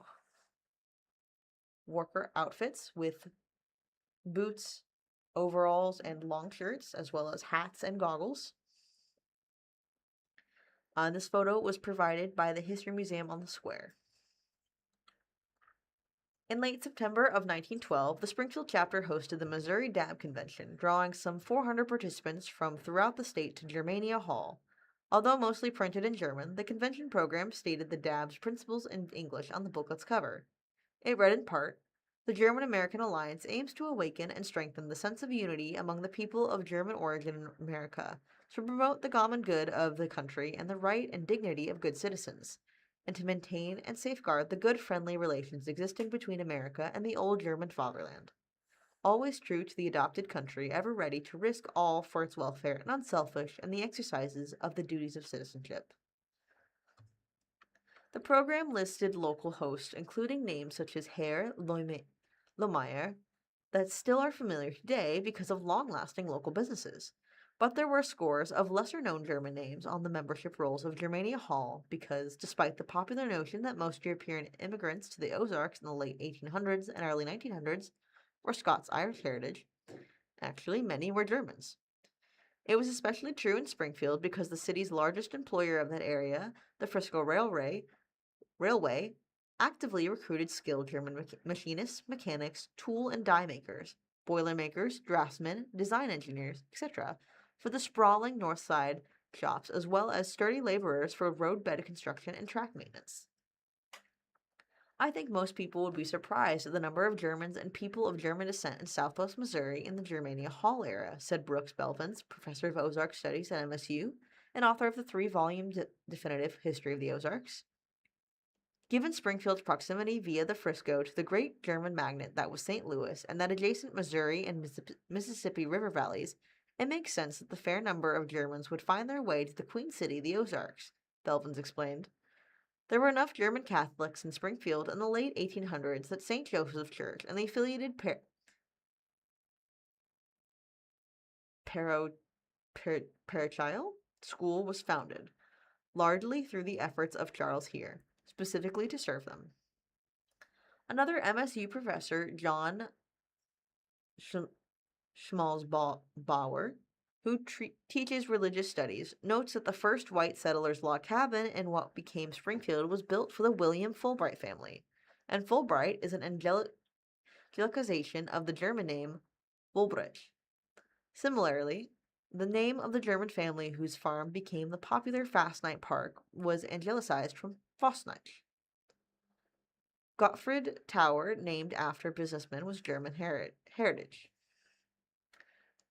worker outfits with boots, overalls, and long shirts, as well as hats and goggles. This photo was provided by the History Museum on the Square. In late September of 1912, the Springfield chapter hosted the Missouri Dam Convention, drawing some 400 participants from throughout the state to Germania Hall. Although mostly printed in German, the convention program stated the DAB's principles in English on the booklet's cover. It read in part, "The German-American Alliance aims to awaken and strengthen the sense of unity among the people of German origin in America, to promote the common good of the country and the right and dignity of good citizens, and to maintain and safeguard the good friendly relations existing between America and the old German fatherland. Always true to the adopted country, ever ready to risk all for its welfare and unselfish in the exercises of the duties of citizenship." The program listed local hosts, including names such as Herr Lohmeyer, that still are familiar today because of long-lasting local businesses. But there were scores of lesser-known German names on the membership rolls of Germania Hall because, despite the popular notion that most European immigrants to the Ozarks in the late 1800s and early 1900s were Scots-Irish heritage, actually many were Germans. It was especially true in Springfield because the city's largest employer of that area, the Frisco Railway, actively recruited skilled German machinists, mechanics, tool and die makers, boiler makers, draftsmen, design engineers, etc., for the sprawling north side shops, as well as sturdy laborers for roadbed construction and track maintenance. I think most people would be surprised at the number of Germans and people of German descent in Southwest Missouri in the Germania Hall era, said Brooks Belvins, professor of Ozark Studies at MSU and author of the 3-volume definitive History of the Ozarks. Given Springfield's proximity via the Frisco to the great German magnet that was St. Louis and that adjacent Missouri and Mississippi River valleys, it makes sense that the fair number of Germans would find their way to the Queen City, the Ozarks, Belvins explained. There were enough German Catholics in Springfield in the late 1800s that St. Joseph's Church and the affiliated Parochial School was founded, largely through the efforts of Charles Heer, specifically to serve them. Another MSU professor, John Schmalzbauer, who teaches religious studies, notes that the first white settlers' log cabin in what became Springfield was built for the William Fulbright family, and Fulbright is an angelicization of the German name Fulbrich. Similarly, the name of the German family whose farm became the popular Fast Night Park was angelicized from Fastnacht. Gottfried Tower, named after businessman, was German heritage.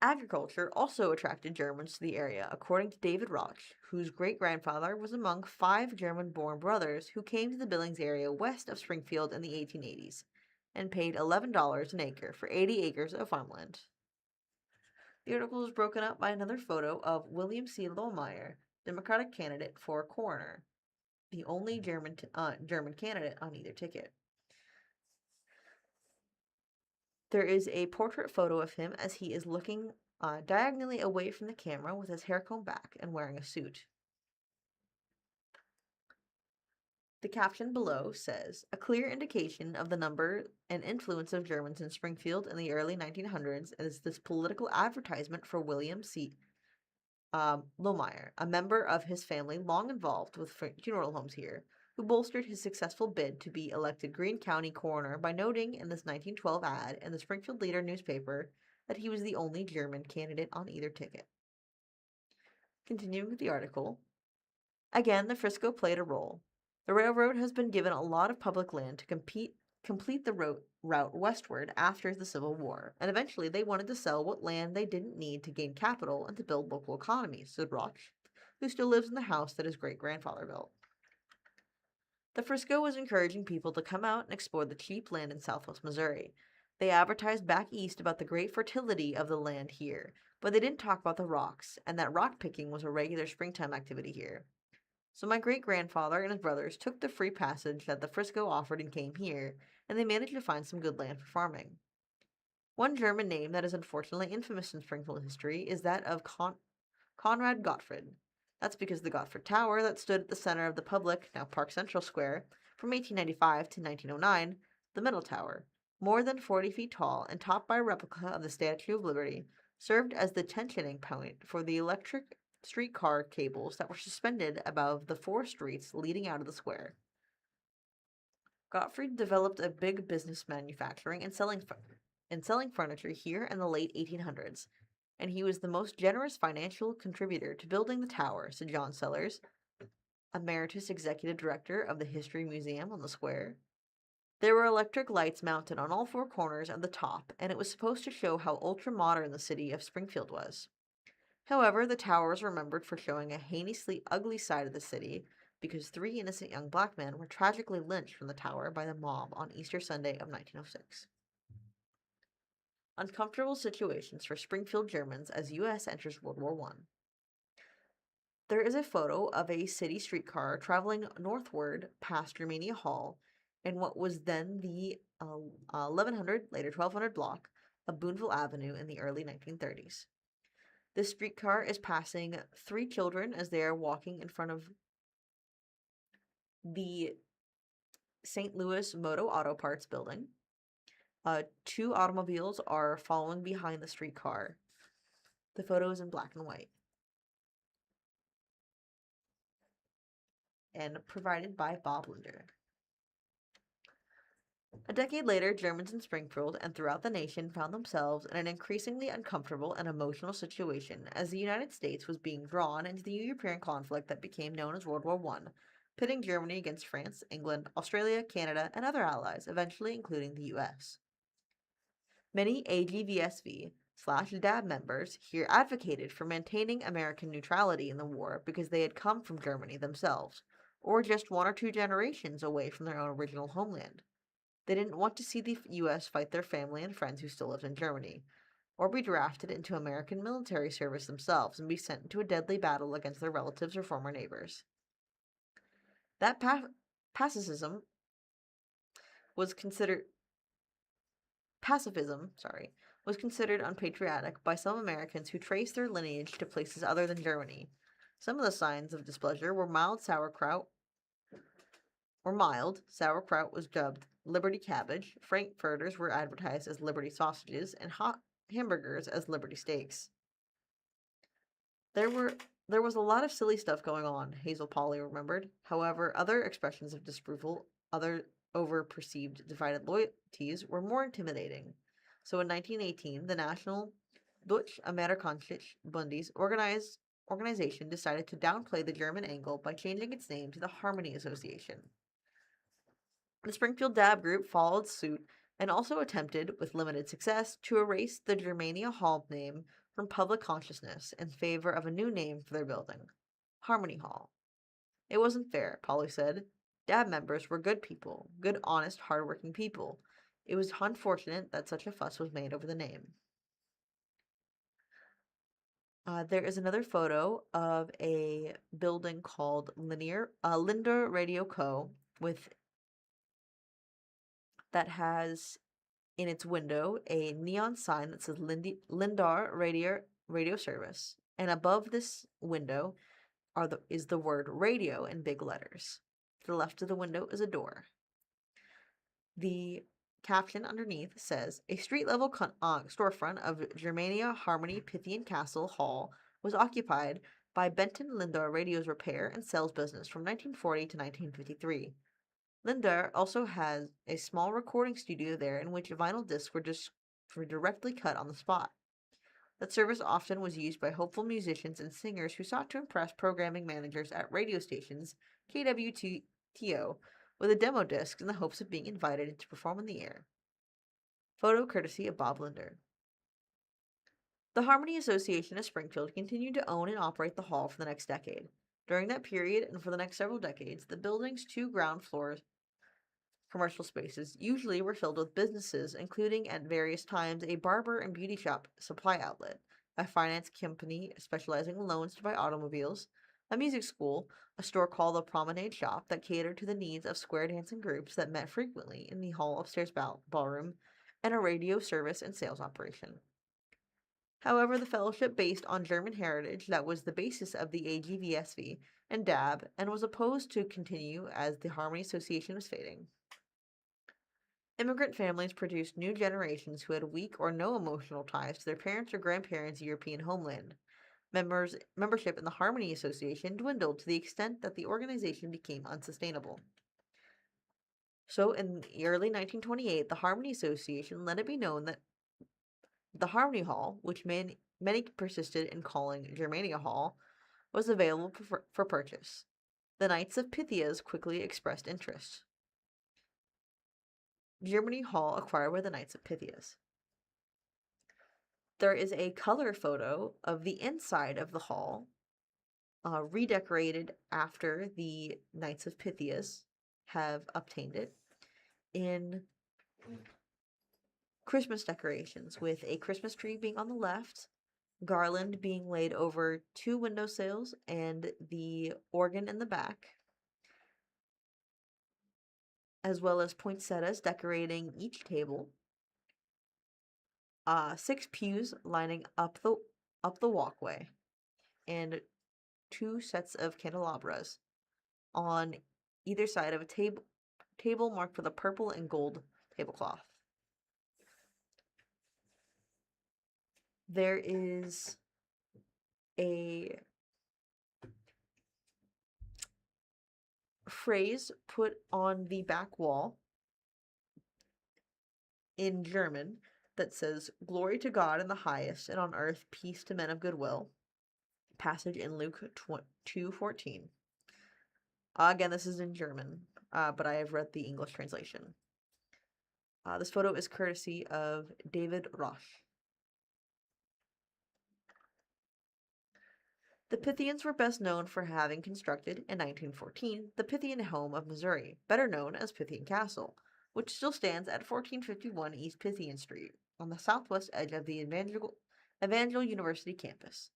Agriculture also attracted Germans to the area, according to David Roch, whose great-grandfather was among 5 German-born brothers who came to the Billings area west of Springfield in the 1880s and paid $11 an acre for 80 acres of farmland. The article is broken up by another photo of William C. Lohmeyer, Democratic candidate for coroner, the only German candidate on either ticket. There is a portrait photo of him as he is looking diagonally away from the camera with his hair combed back and wearing a suit. The caption below says, "A clear indication of the number and influence of Germans in Springfield in the early 1900s is this political advertisement for William C. Lohmeyer, a member of his family long involved with funeral homes here, who bolstered his successful bid to be elected Greene County coroner by noting in this 1912 ad in the Springfield Leader newspaper that he was the only German candidate on either ticket." Continuing with the article, again, the Frisco played a role. The railroad has been given a lot of public land to complete the route westward after the Civil War, and eventually they wanted to sell what land they didn't need to gain capital and to build local economies, said Roch, who still lives in the house that his great-grandfather built. The Frisco was encouraging people to come out and explore the cheap land in southwest Missouri. They advertised back east about the great fertility of the land here, but they didn't talk about the rocks, and that rock picking was a regular springtime activity here. So my great-grandfather and his brothers took the free passage that the Frisco offered and came here, and they managed to find some good land for farming. One German name that is unfortunately infamous in Springfield history is that of Conrad Gottfried. That's because the Gottfried Tower that stood at the center of the public, now Park Central Square, from 1895 to 1909, the Middle Tower, more than 40 feet tall and topped by a replica of the Statue of Liberty, served as the tensioning point for the electric streetcar cables that were suspended above the 4 streets leading out of the square. Gottfried developed a big business manufacturing and selling furniture here in the late 1800s, and he was the most generous financial contributor to building the tower, said John Sellers, emeritus executive director of the History Museum on the square. There were electric lights mounted on all 4 corners at the top, and it was supposed to show how ultra-modern the city of Springfield was. However, the tower was remembered for showing a heinously ugly side of the city because 3 innocent young black men were tragically lynched from the tower by the mob on Easter Sunday of 1906. Uncomfortable situations for Springfield Germans as U.S. enters World War I. There is a photo of a city streetcar traveling northward past Germania Hall in what was then the 1100, later 1200 block of Boonville Avenue in the early 1930s. This streetcar is passing 3 children as they are walking in front of the St. Louis Moto Auto Parts building. 2 automobiles are following behind the streetcar. The photo is in black and white. And provided by Bob Linder. A decade later, Germans in Springfield and throughout the nation found themselves in an increasingly uncomfortable and emotional situation as the United States was being drawn into the European conflict that became known as World War I, pitting Germany against France, England, Australia, Canada, and other allies, eventually including the U.S. Many AGVSV/DAB members here advocated for maintaining American neutrality in the war because they had come from Germany themselves, or just 1 or 2 generations away from their own original homeland. They didn't want to see the U.S. fight their family and friends who still lived in Germany, or be drafted into American military service themselves and be sent into a deadly battle against their relatives or former neighbors. That pacifism was considered unpatriotic by some Americans who traced their lineage to places other than Germany. Some of the signs of displeasure were mild. Sauerkraut was dubbed Liberty cabbage, frankfurters were advertised as Liberty sausages, and hot hamburgers as Liberty steaks. There was a lot of silly stuff going on, Hazel Polly remembered. However, other expressions of disapproval, over perceived divided loyalties, were more intimidating. So in 1918, the National Deutsche Amerikanische Bundes organization decided to downplay the German angle by changing its name to the Harmony Association. The Springfield DAB group followed suit and also attempted, with limited success, to erase the Germania Hall name from public consciousness in favor of a new name for their building, Harmony Hall. It wasn't fair, Polly said. DAB members were good people, good, honest, hard-working people. It was unfortunate that such a fuss was made over the name. There is another photo of a building called Linder Radio Co. that has in its window a neon sign that says Lindar Radio Service, and above this window is the word radio in big letters. the left of the window is a door. The caption underneath says, a street-level storefront of Germania Harmony Pythian Castle Hall was occupied by Benton Lindor Radio's repair and sales business from 1940 to 1953. Lindor also has a small recording studio there in which vinyl discs were directly cut on the spot. That service often was used by hopeful musicians and singers who sought to impress programming managers at radio stations, KWTO, with a demo disc in the hopes of being invited to perform in the air. Photo courtesy of Bob Linder. The Harmony Association of Springfield continued to own and operate the hall for the next decade. During that period and for the next several decades, the building's 2 ground floors commercial spaces usually were filled with businesses, including at various times a barber and beauty shop supply outlet, a finance company specializing in loans to buy automobiles, a music school, a store called the Promenade Shop that catered to the needs of square dancing groups that met frequently in the hall upstairs ballroom, and a radio service and sales operation. However, the fellowship based on German heritage that was the basis of the AGVSV and DAB and was opposed to continue as the Harmony Association was fading. Immigrant families produced new generations who had weak or no emotional ties to their parents' or grandparents' European homeland. Membership in the Harmony Association dwindled to the extent that the organization became unsustainable. So, in the early 1928, the Harmony Association let it be known that the Harmony Hall, which many persisted in calling Germania Hall, was available for purchase. The Knights of Pythias quickly expressed interest. Germany Hall acquired by the Knights of Pythias. There is a color photo of the inside of the hall, redecorated after the Knights of Pythias have obtained it, in Christmas decorations, with a Christmas tree being on the left, garland being laid over 2 windowsills, and the organ in the back, as well as poinsettias decorating each table. 6 pews lining up the walkway, and 2 sets of candelabras on either side of a table marked with a purple and gold tablecloth. There is a phrase put on the back wall in German that says, "Glory to God in the highest, and on earth peace to men of good will." Passage in Luke 2:14. Again, this is in German, but I have read the English translation. This photo is courtesy of David Roche. The Pythians were best known for having constructed, in 1914, the Pythian Home of Missouri, better known as Pythian Castle, which still stands at 1451 East Pythian Street, on the southwest edge of the Evangel University campus.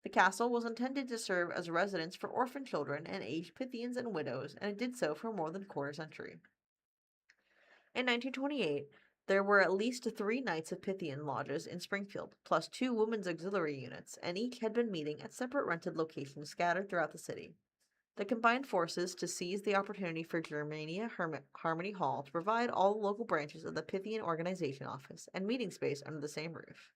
The castle was intended to serve as a residence for orphan children and aged Pythians and widows, and it did so for more than a quarter century. In 1928, there were at least 3 Knights of Pythian lodges in Springfield, plus 2 women's auxiliary units, and each had been meeting at separate rented locations scattered throughout the city. They combined forces to seize the opportunity for Germania Harmony Hall to provide all the local branches of the Pythian organization office and meeting space under the same roof.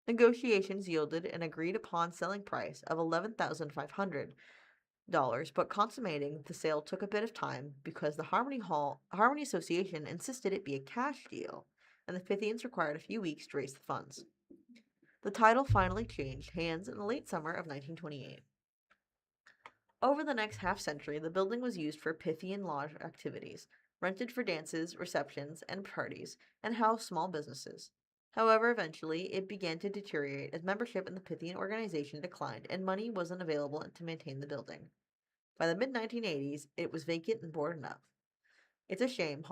Negotiations yielded an agreed-upon selling price of $11,500, but consummating the sale took a bit of time because the Harmony Association insisted it be a cash deal, and the Pythians required a few weeks to raise the funds. The title finally changed hands in the late summer of 1928. Over the next half-century, the building was used for Pythian lodge activities, rented for dances, receptions, and parties, and housed small businesses. However, eventually, it began to deteriorate as membership in the Pythian organization declined and money wasn't available to maintain the building. By the mid-1980s, it was vacant and boarded up. "It's a shame,"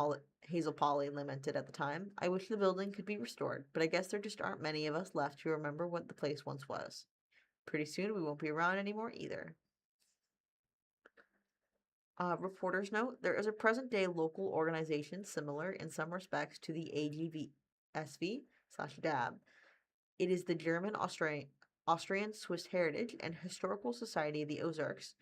Hazel Polly lamented at the time. "I wish the building could be restored, but I guess there just aren't many of us left who remember what the place once was. Pretty soon we won't be around anymore either." Reporter's note, there is a present-day local organization similar in some respects to the AGVSV/DAB. It is the German Austrian Swiss Heritage and Historical Society of the Ozarks,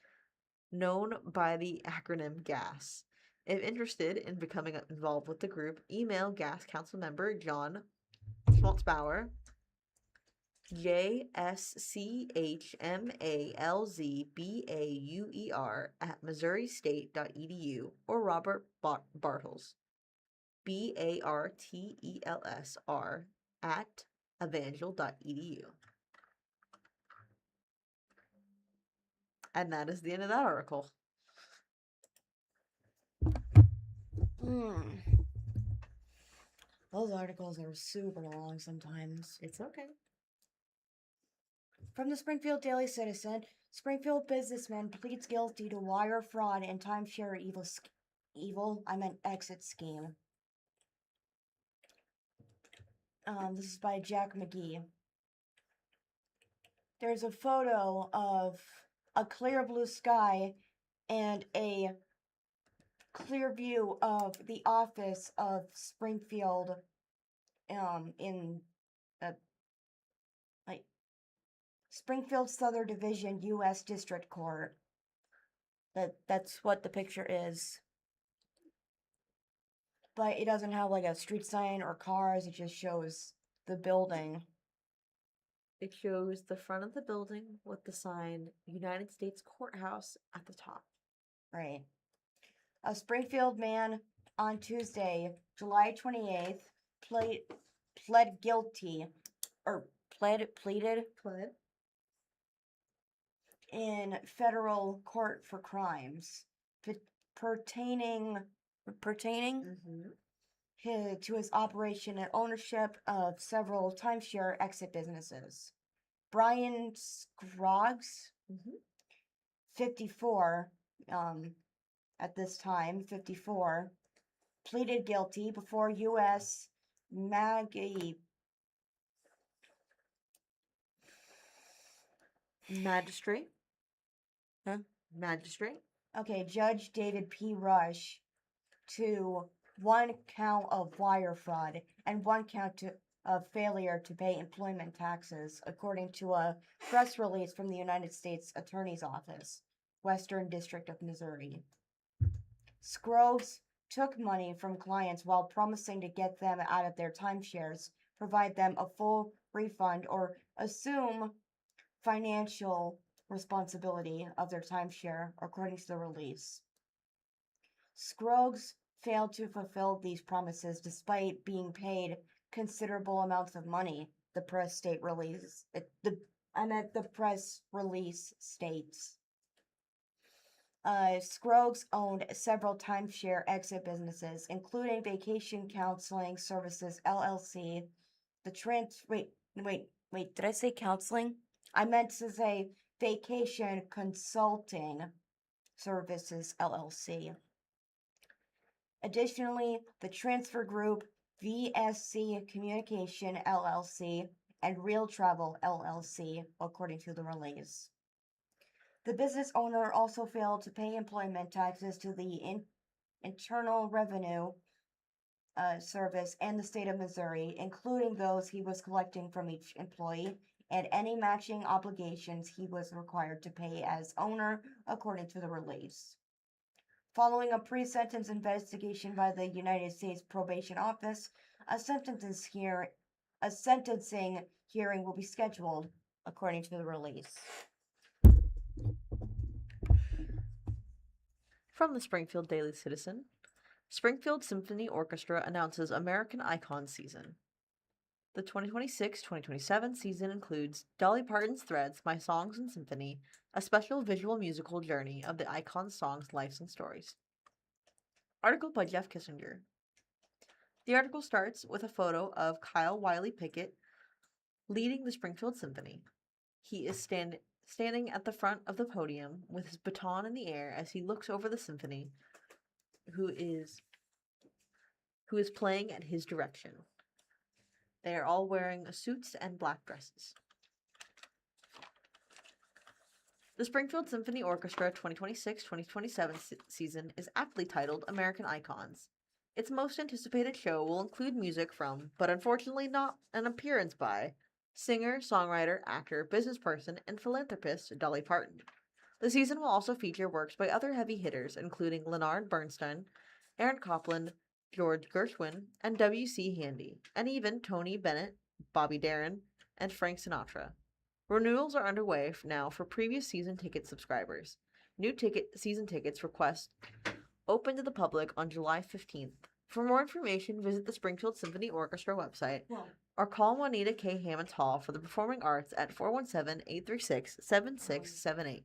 known by the acronym GAS. If interested in becoming involved with the group, email GAS council member John Schmaltzbauer, JSCHMALZBAUER at missouristate.edu, or Robert Bartels, BARTELSR at evangel.edu. And that is the end of that article. Those articles are super long sometimes. It's okay. From the Springfield Daily Citizen, Springfield businessman pleads guilty to wire fraud and timeshare exit scheme. This is by Jack McGee. There's a photo of a clear blue sky and a clear view of the office of Springfield in Springfield Southern Division U.S. District Court. That's what the picture is. But it doesn't have like a street sign or cars, it just shows the building. It shows the front of the building with the sign United States Courthouse at the top. Right. A Springfield man on Tuesday, July 28th, pleaded in federal court for crimes pertaining to his operation and ownership of several timeshare exit businesses. Brian Scroggs, 54, at this time, 54, pleaded guilty before U.S. magistrate. Okay, Judge David P. Rush to one count of wire fraud and one count of failure to pay employment taxes, according to a press release from the United States Attorney's Office, Western District of Missouri. Scroggs took money from clients while promising to get them out of their timeshares, provide them a full refund, or assume financial responsibility of their timeshare, according to the release. Scroggs failed to fulfill these promises despite being paid considerable amounts of money, the press release states. Scroggs owned several timeshare exit businesses, including Vacation Counseling Services LLC. Wait, did I say counseling? I meant to say Vacation Consulting Services LLC. Additionally, the transfer group VSC Communication LLC and Real Travel LLC, according to the release. The business owner also failed to pay employment taxes to the Internal Revenue Service and the state of Missouri, including those he was collecting from each employee, and any matching obligations he was required to pay as owner, according to the release. Following a pre-sentence investigation by the United States Probation Office, a sentencing hearing will be scheduled, according to the release. From the Springfield Daily Citizen, Springfield Symphony Orchestra announces American Icon Season. The 2026-2027 season includes Dolly Parton's Threads, My Songs and Symphony, a special visual musical journey of the icon's songs, lives, and stories. Article by Jeff Kissinger. The article starts with a photo of Kyle Wiley Pickett leading the Springfield Symphony. He is standing at the front of the podium with his baton in the air as he looks over the symphony, who is playing at his direction. They are all wearing suits and black dresses. The Springfield Symphony Orchestra 2026-2027 season is aptly titled American Icons. Its most anticipated show will include music from, but unfortunately not an appearance by, singer, songwriter, actor, businessperson, and philanthropist Dolly Parton. The season will also feature works by other heavy hitters, including Leonard Bernstein, Aaron Copland, George Gershwin, and W.C. Handy, and even Tony Bennett, Bobby Darin, and Frank Sinatra. Renewals are underway now for previous season ticket subscribers. New season tickets requests open to the public on July 15th. For more information, visit the Springfield Symphony Orchestra website or call Juanita K. Hammonds Hall for the Performing Arts at 417-836-7678.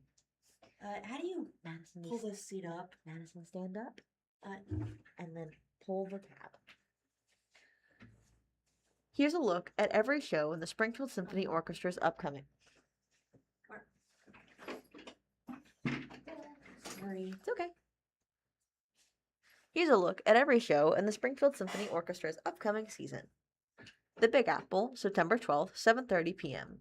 How do you Madison, pull this seat up? Madison, stand up Uh, and then pull the tab. Here's a look at every show in the Springfield Symphony Orchestra's upcoming. sorry. It's okay. Here's a look at every show in the Springfield Symphony Orchestra's upcoming season. The Big Apple, September 12th, 7:30 p.m.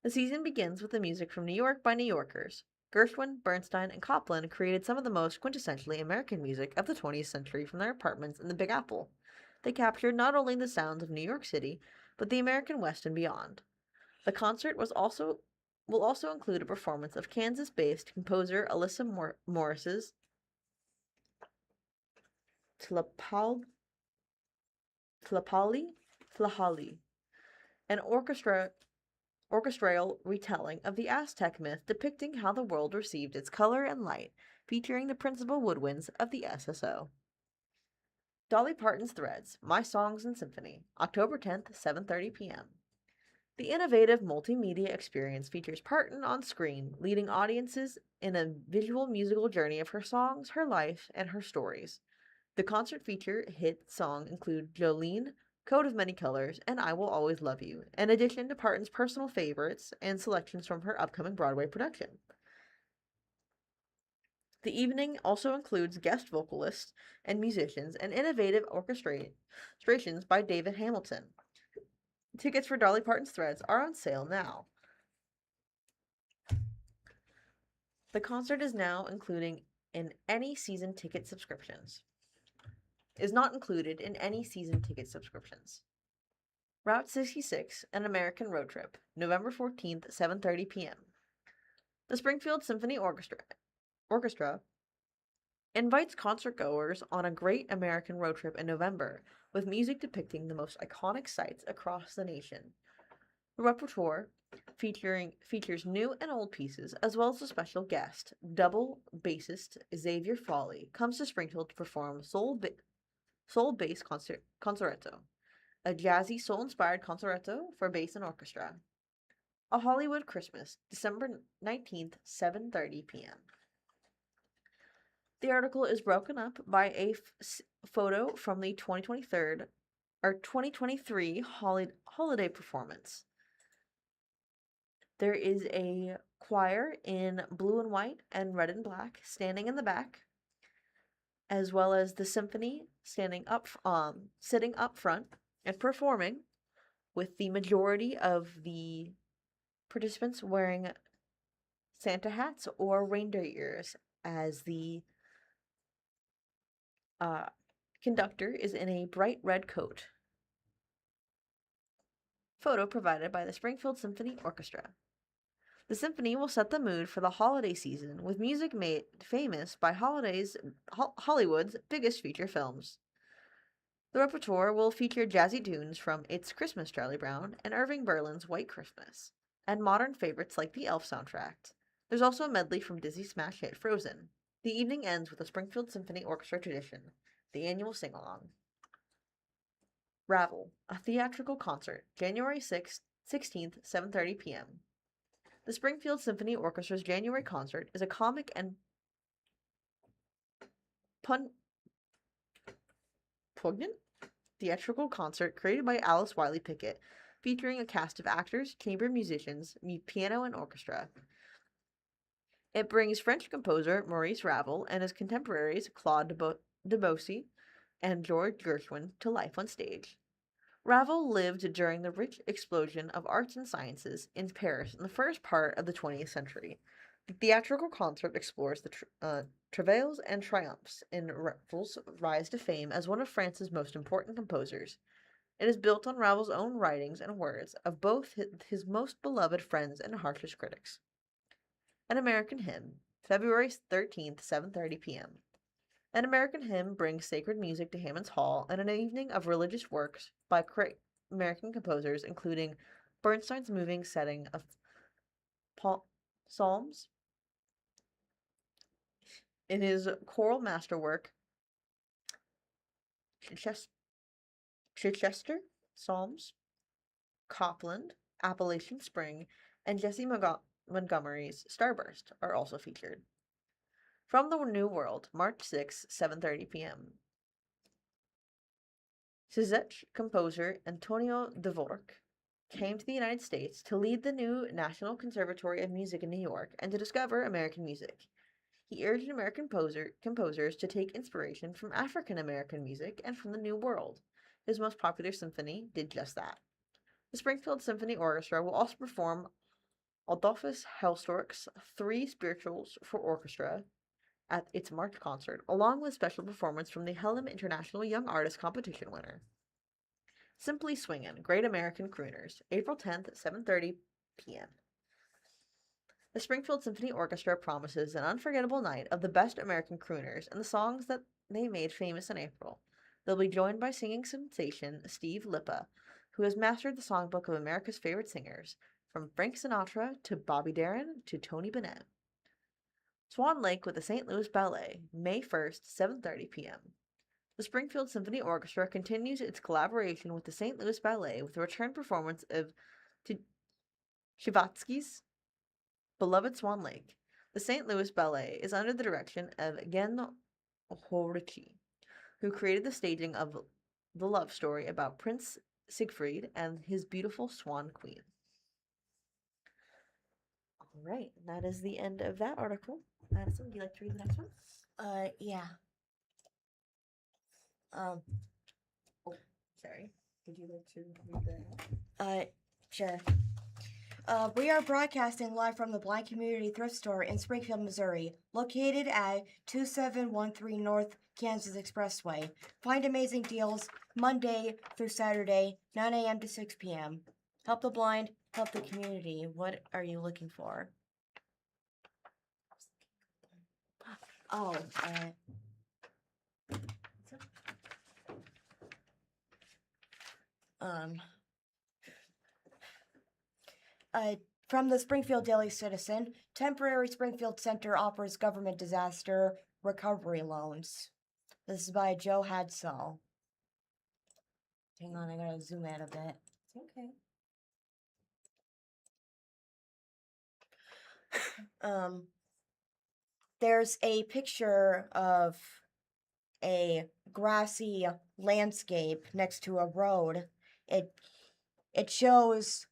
The season begins with the music from New York by New Yorkers. Gershwin, Bernstein, and Copland created some of the most quintessentially American music of the 20th century from their apartments in the Big Apple. They captured not only the sounds of New York City, but the American West and beyond. The concert will also include a performance of Kansas-based composer Alyssa Morris's Tlapali, an orchestral retelling of the Aztec myth depicting how the world received its color and light, featuring the principal woodwinds of the SSO. Dolly Parton's Threads, My Songs and Symphony, October 10th, 7:30 p.m. The innovative multimedia experience features Parton on screen, leading audiences in a visual musical journey of her songs, her life, and her stories. The concert feature hit songs include Jolene, Coat of Many Colors, and I Will Always Love You, in addition to Parton's personal favorites and selections from her upcoming Broadway production. The evening also includes guest vocalists and musicians and innovative orchestrations by David Hamilton. Tickets for Dolly Parton's Threads are on sale now. The concert is now including in any season ticket subscriptions. Is not included in any season ticket subscriptions. Route 66, An American Road Trip, November 14th, 7:30 p.m. The Springfield Symphony Orchestra invites concertgoers on a great American road trip in November with music depicting the most iconic sites across the nation. The repertoire features new and old pieces, as well as a special guest. Double bassist Xavier Foley comes to Springfield to perform Soul Bass Concerto, a jazzy soul-inspired concerto for bass and orchestra. A Hollywood Christmas, December 19th, 7:30 p.m. The article is broken up by a photo from the 2023 holiday performance. There is a choir in blue and white and red and black standing in the back, as well as the symphony sitting up front and performing, with the majority of the participants wearing Santa hats or reindeer ears, as the conductor is in a bright red coat. Photo provided by the Springfield Symphony Orchestra. The symphony will set the mood for the holiday season with music made famous by Hollywood's biggest feature films. The repertoire will feature jazzy tunes from It's Christmas, Charlie Brown and Irving Berlin's White Christmas, and modern favorites like the Elf soundtrack. There's also a medley from Disney's smash hit Frozen. The evening ends with a Springfield Symphony Orchestra tradition, the annual sing-along. Ravel, a theatrical concert, January 16th, 7:30 p.m. The Springfield Symphony Orchestra's January concert is a comic and poignant theatrical concert created by Alice Wiley Pickett, featuring a cast of actors, chamber musicians, piano, and orchestra. It brings French composer Maurice Ravel and his contemporaries Claude Debussy and George Gershwin to life on stage. Ravel lived during the rich explosion of arts and sciences in Paris in the first part of the 20th century. The theatrical concert explores the travails and triumphs in Ravel's rise to fame as one of France's most important composers. It is built on Ravel's own writings and words of both his most beloved friends and harshest critics. An American Hymn, February 13th, 7:30 p.m. An American Hymn brings sacred music to Hammond's Hall and an evening of religious works by American composers, including Bernstein's moving setting of Psalms in his choral masterwork, Chichester Psalms, Copland, Appalachian Spring, and Jesse Montgomery's Starburst are also featured. From the New World, March 6, 7:30 p.m. Czech composer Antonio Dvorak came to the United States to lead the new National Conservatory of Music in New York and to discover American music. He urged American composers to take inspiration from African American music and from the New World. His most popular symphony did just that. The Springfield Symphony Orchestra will also perform Adolphus Hailstork's 3 Spirituals for Orchestra at its March concert, along with special performance from the Hellum International Young Artist Competition winner. Simply Swingin', Great American Crooners, April 10th, 7:30 p.m. The Springfield Symphony Orchestra promises an unforgettable night of the best American crooners and the songs that they made famous in April. They'll be joined by singing sensation Steve Lippa, who has mastered the songbook of America's favorite singers, from Frank Sinatra to Bobby Darin to Tony Bennett. Swan Lake with the St. Louis Ballet, May 1st, 7:30 p.m. The Springfield Symphony Orchestra continues its collaboration with the St. Louis Ballet with a return performance of Shivatsky's beloved Swan Lake. The St. Louis Ballet is under the direction of Gen Horichi, who created the staging of the love story about Prince Siegfried and his beautiful Swan Queen. All right, that is the end of that article. Madison, would you like to read the next one? Yeah. Sorry. Would you like to read that? Sure. We are broadcasting live from the Blind Community Thrift Store in Springfield, Missouri, located at 2713 North Kansas Expressway. Find amazing deals Monday through Saturday, 9 a.m. to 6 p.m. Help the blind, help the community. What are you looking for? Oh, from the Springfield Daily Citizen, Temporary Springfield Center offers government disaster recovery loans. This is by Joe Hadsall. Hang on, I gotta zoom out a bit. Okay. There's a picture of a grassy landscape next to a road. It shows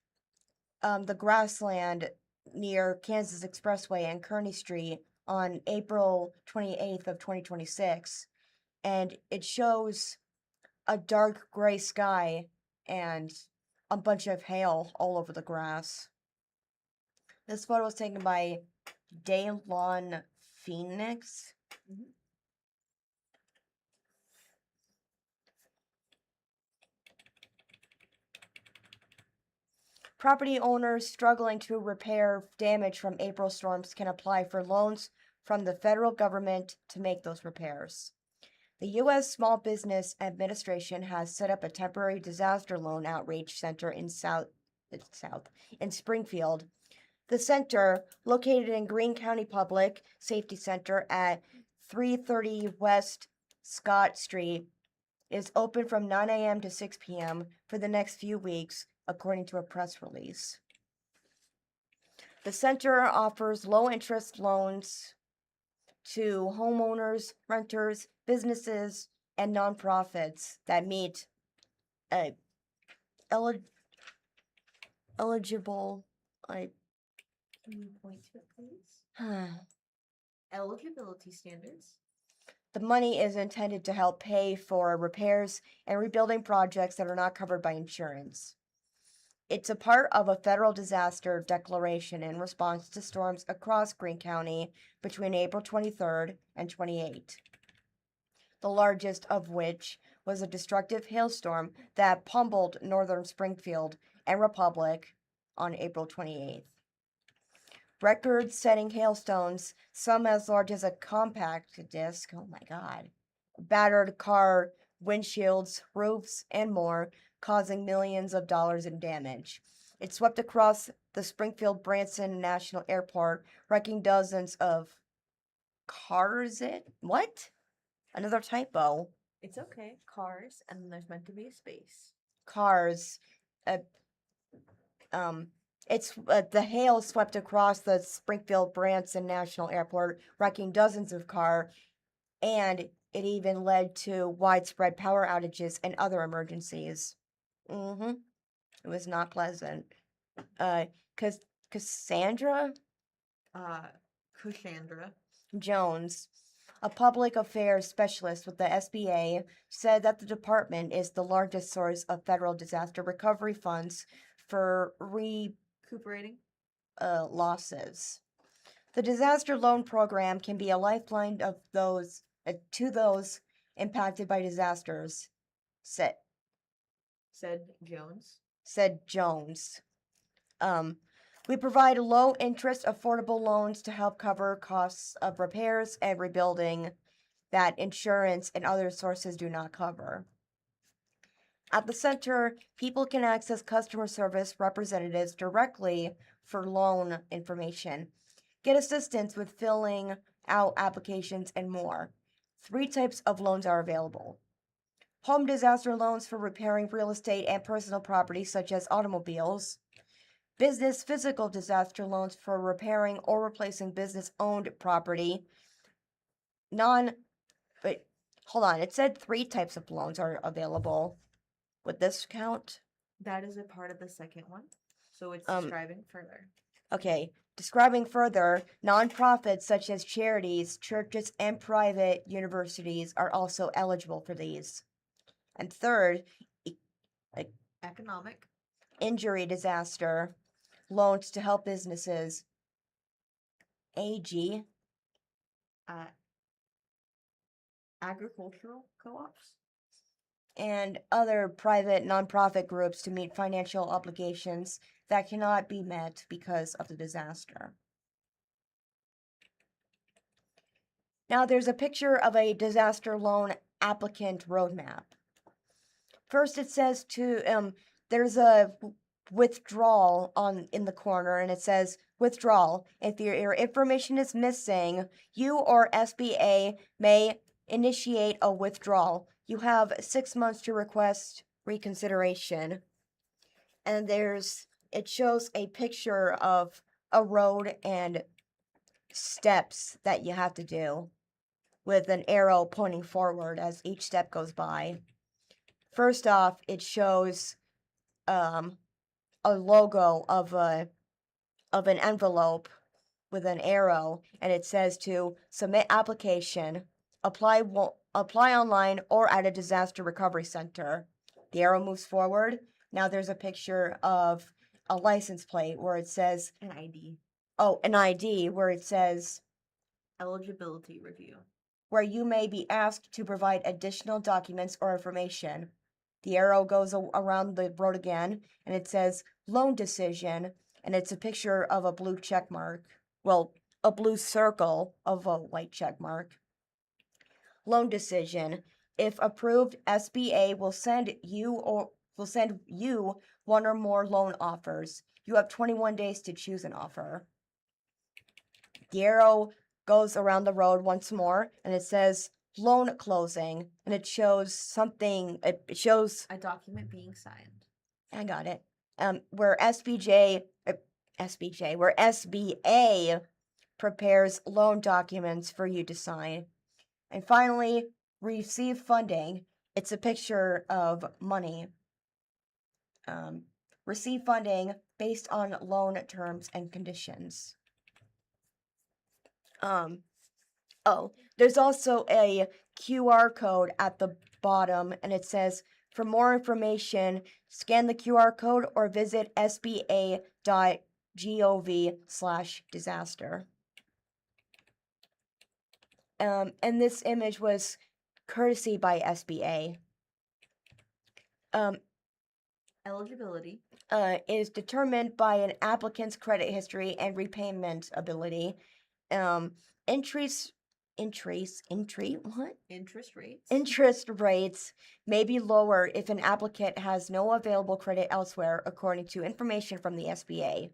the grassland near Kansas Expressway and Kearney Street on April 28th of 2026, and it shows a dark gray sky and a bunch of hail all over the grass. This photo was taken by Daylon Phoenix. Property owners struggling to repair damage from April storms can apply for loans from the federal government to make those repairs. The U.S. Small Business Administration has set up a temporary disaster loan outreach center in Springfield. The center, located in Greene County Public Safety Center at 330 West Scott Street, is open from 9 a.m. to 6 p.m. for the next few weeks, according to a press release. The center offers low-interest loans to homeowners, renters, businesses, and nonprofits that meet eligible. Can you point to it, please? Eligibility standards. The money is intended to help pay for repairs and rebuilding projects that are not covered by insurance. It's a part of a federal disaster declaration in response to storms across Greene County between April 23rd and 28th. The largest of which was a destructive hailstorm that pummeled northern Springfield and Republic on April 28th. record setting hailstones, some as large as a compact disc, oh my god, battered car windshields, roofs, and more, causing millions of dollars in damage. It swept across the Springfield Branson National Airport, wrecking dozens of cars. What? Another typo. It's okay. Cars, and then there's meant to be a space. Cars. Uh, it's the hail swept across the Springfield Branson National Airport, wrecking dozens of cars, and it even led to widespread power outages and other emergencies. It was not pleasant. Cassandra Cassandra. Jones, a public affairs specialist with the SBA, said that the department is the largest source of federal disaster recovery funds for Recuperating. losses. The disaster loan program can be a lifeline of those to those impacted by disasters, said Jones. Jones. We provide low interest, affordable loans to help cover costs of repairs and rebuilding that insurance and other sources do not cover. At the center, people can access customer service representatives directly for loan information, get assistance with filling out applications, and more. 3 types of loans are available. Home disaster loans for repairing real estate and personal property such as automobiles. Business physical disaster loans for repairing or replacing business-owned property. Hold on, it said 3 types of loans are available. Would this count? That is a part of the second one. So it's describing further. Okay, describing further, nonprofits such as charities, churches, and private universities are also eligible for these. And third, Economic. injury disaster loans to help businesses. AG. Agricultural co-ops. And other private nonprofit groups to meet financial obligations that cannot be met because of the disaster. Now there's a picture of a disaster loan applicant roadmap. First it says there's a withdrawal in the corner, and it says withdrawal. If your information is missing, you or SBA may initiate a withdrawal. You have 6 months to request reconsideration. And it shows a picture of a road and steps that you have to do with an arrow pointing forward as each step goes by. First off, it shows a logo of an envelope with an arrow, and it says to submit application, apply online or at a disaster recovery center. The arrow moves forward. Now there's a picture of a license plate where it says An ID. an ID where it says Eligibility review. where you may be asked to provide additional documents or information. The arrow goes around the road again, and it says loan decision, and it's a picture of a blue check mark. Well, a blue circle of a white check mark. Loan decision. If approved, SBA will send you one or more loan offers. You have 21 days to choose an offer. The arrow goes around the road once more, and it says loan closing, and it shows something. It shows a document being signed. I got it. Where where SBA prepares loan documents for you to sign. And finally, receive funding. It's a picture of money. Receive funding based on loan terms and conditions. There's also a QR code at the bottom, and it says, for more information, scan the QR code or visit sba.gov/disaster. And this image was courtesy by SBA. Eligibility. Is determined by an applicant's credit history and repayment ability. Entries, what? Interest rates. Interest rates may be lower if an applicant has no available credit elsewhere, according to information from the SBA.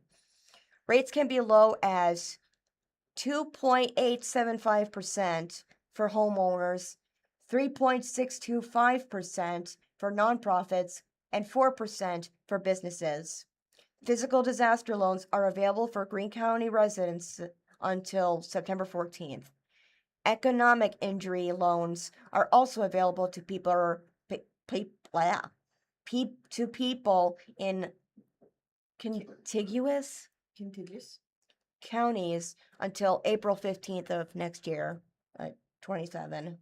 Rates can be low as 2.875% for homeowners, 3.625% for nonprofits, and 4% for businesses. Physical disaster loans are available for Greene County residents until September 14th. Economic injury loans are also available to people in contiguous Contiguous. counties until April 15th of next year, 27.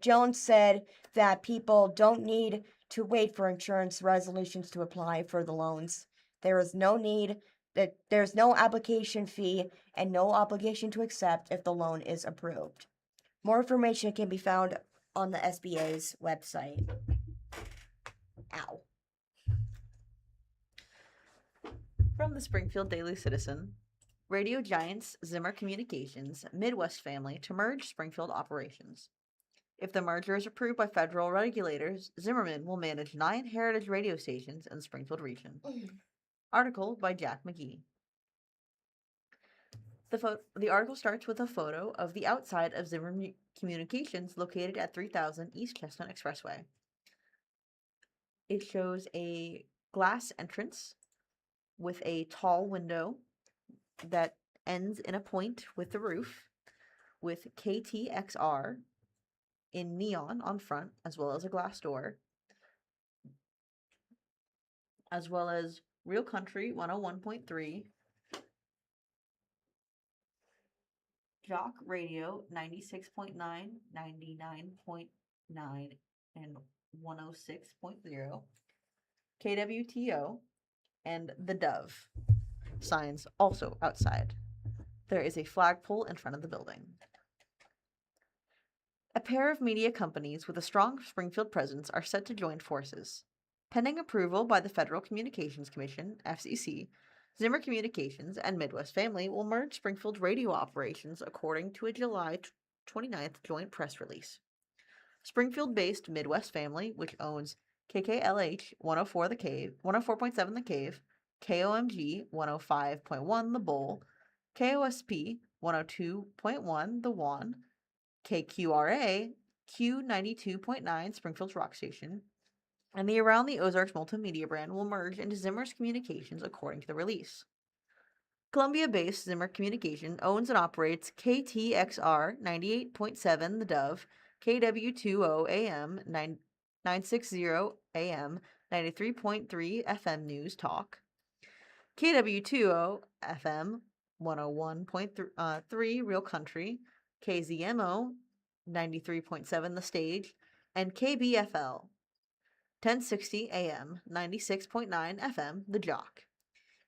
Jones said that people don't need to wait for insurance resolutions to apply for the loans. There's no application fee and no obligation to accept if the loan is approved. More information can be found on the SBA's website. Ow. From the Springfield Daily Citizen, radio giants Zimmer Communications, Midwest family to merge Springfield operations. If the merger is approved by federal regulators, Zimmerman will manage 9 heritage radio stations in the Springfield region. Article by Jack McGee. The article starts with a photo of the outside of Zimmer Communications located at 3000 East Chestnut Expressway. It shows a glass entrance with a tall window that ends in a point with the roof, with KTXR in neon on front, as well as a glass door, as well as Real Country 101.3, Jock Radio 96.9, 99.9, and 106.0, KWTO, and The Dove signs also outside. There is a flagpole in front of the building. A pair of media companies with a strong Springfield presence are set to join forces. Pending approval by the Federal Communications Commission, FCC, Zimmer Communications and Midwest Family will merge Springfield radio operations according to a July 29th joint press release. Springfield-based Midwest Family, which owns KKLH 104.7 The Cave, KOMG 105.1 The Bowl, KOSP 102.1 The Juan, KQRA Q92.9 Springfield's Rock Station, and the Around the Ozarks multimedia brand will merge into Zimmer's Communications according to the release. Columbia-based Zimmer Communication owns and operates KTXR 98.7 The Dove, KW20 AM 960 AM 93.3 FM News Talk, KW20 FM 101.3 Real Country, KZMO 93.7 The Stage, and KBFL 1060 AM 96.9 FM The Jock.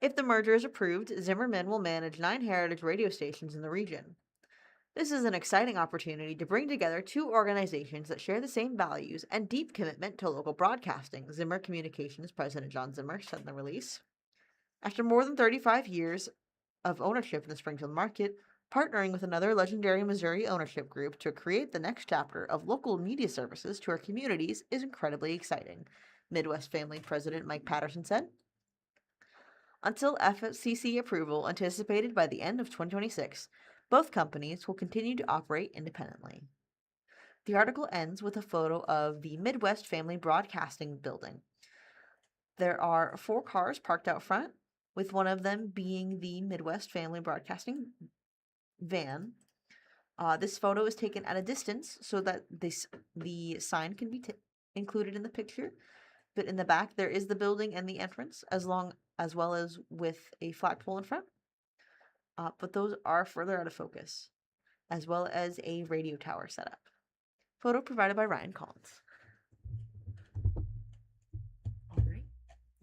If the merger is approved, Zimmerman will manage 9 heritage radio stations in the region. This is an exciting opportunity to bring together 2 organizations that share the same values and deep commitment to local broadcasting, Zimmer Communications President John Zimmer said in the release. After more than 35 years of ownership in the Springfield market, partnering with another legendary Missouri ownership group to create the next chapter of local media services to our communities is incredibly exciting, Midwest Family President Mike Patterson said. Until FCC approval anticipated by the end of 2026, both companies will continue to operate independently. The article ends with a photo of the Midwest Family Broadcasting building. There are 4 cars parked out front, with one of them being the Midwest Family Broadcasting van. This photo is taken at a distance so that the sign can be included in the picture, but in the back there is the building and the entrance, as well as with a flagpole in front. But those are further out of focus, as well as a radio tower setup. Photo provided by Ryan Collins. All right.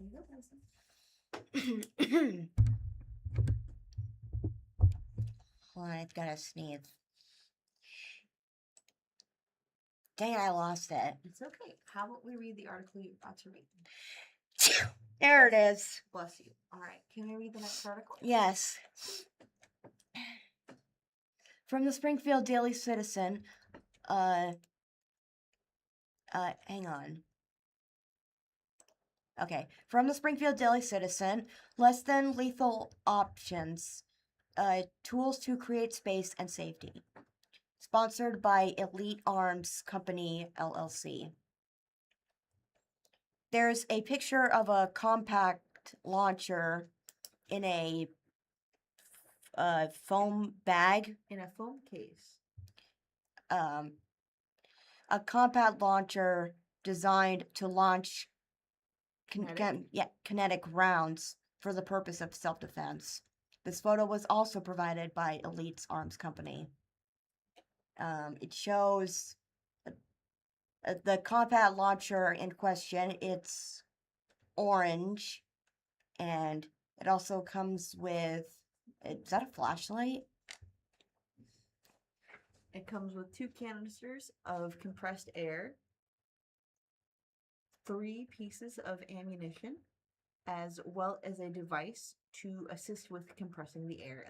There you go, Madison. Hold on, I've got to sneeze. Dang, I lost it. It's okay. How about we read the article you're about to read? There it is. Bless you. All right. Can we read the next article? Yes. From the Springfield Daily Citizen, hang on. Okay, from the Springfield Daily Citizen, less than lethal options, tools to create space and safety. Sponsored by Elite Arms Company, LLC. There's a picture of a compact launcher in a foam bag. In a foam case. A compact launcher designed to launch kinetic rounds for the purpose of self-defense. This photo was also provided by Elite's Arms Company. It shows the compact launcher in question. It's orange, and it also comes with, is that a flashlight? It comes with 2 canisters of compressed air, 3 pieces of ammunition, as well as a device to assist with compressing the air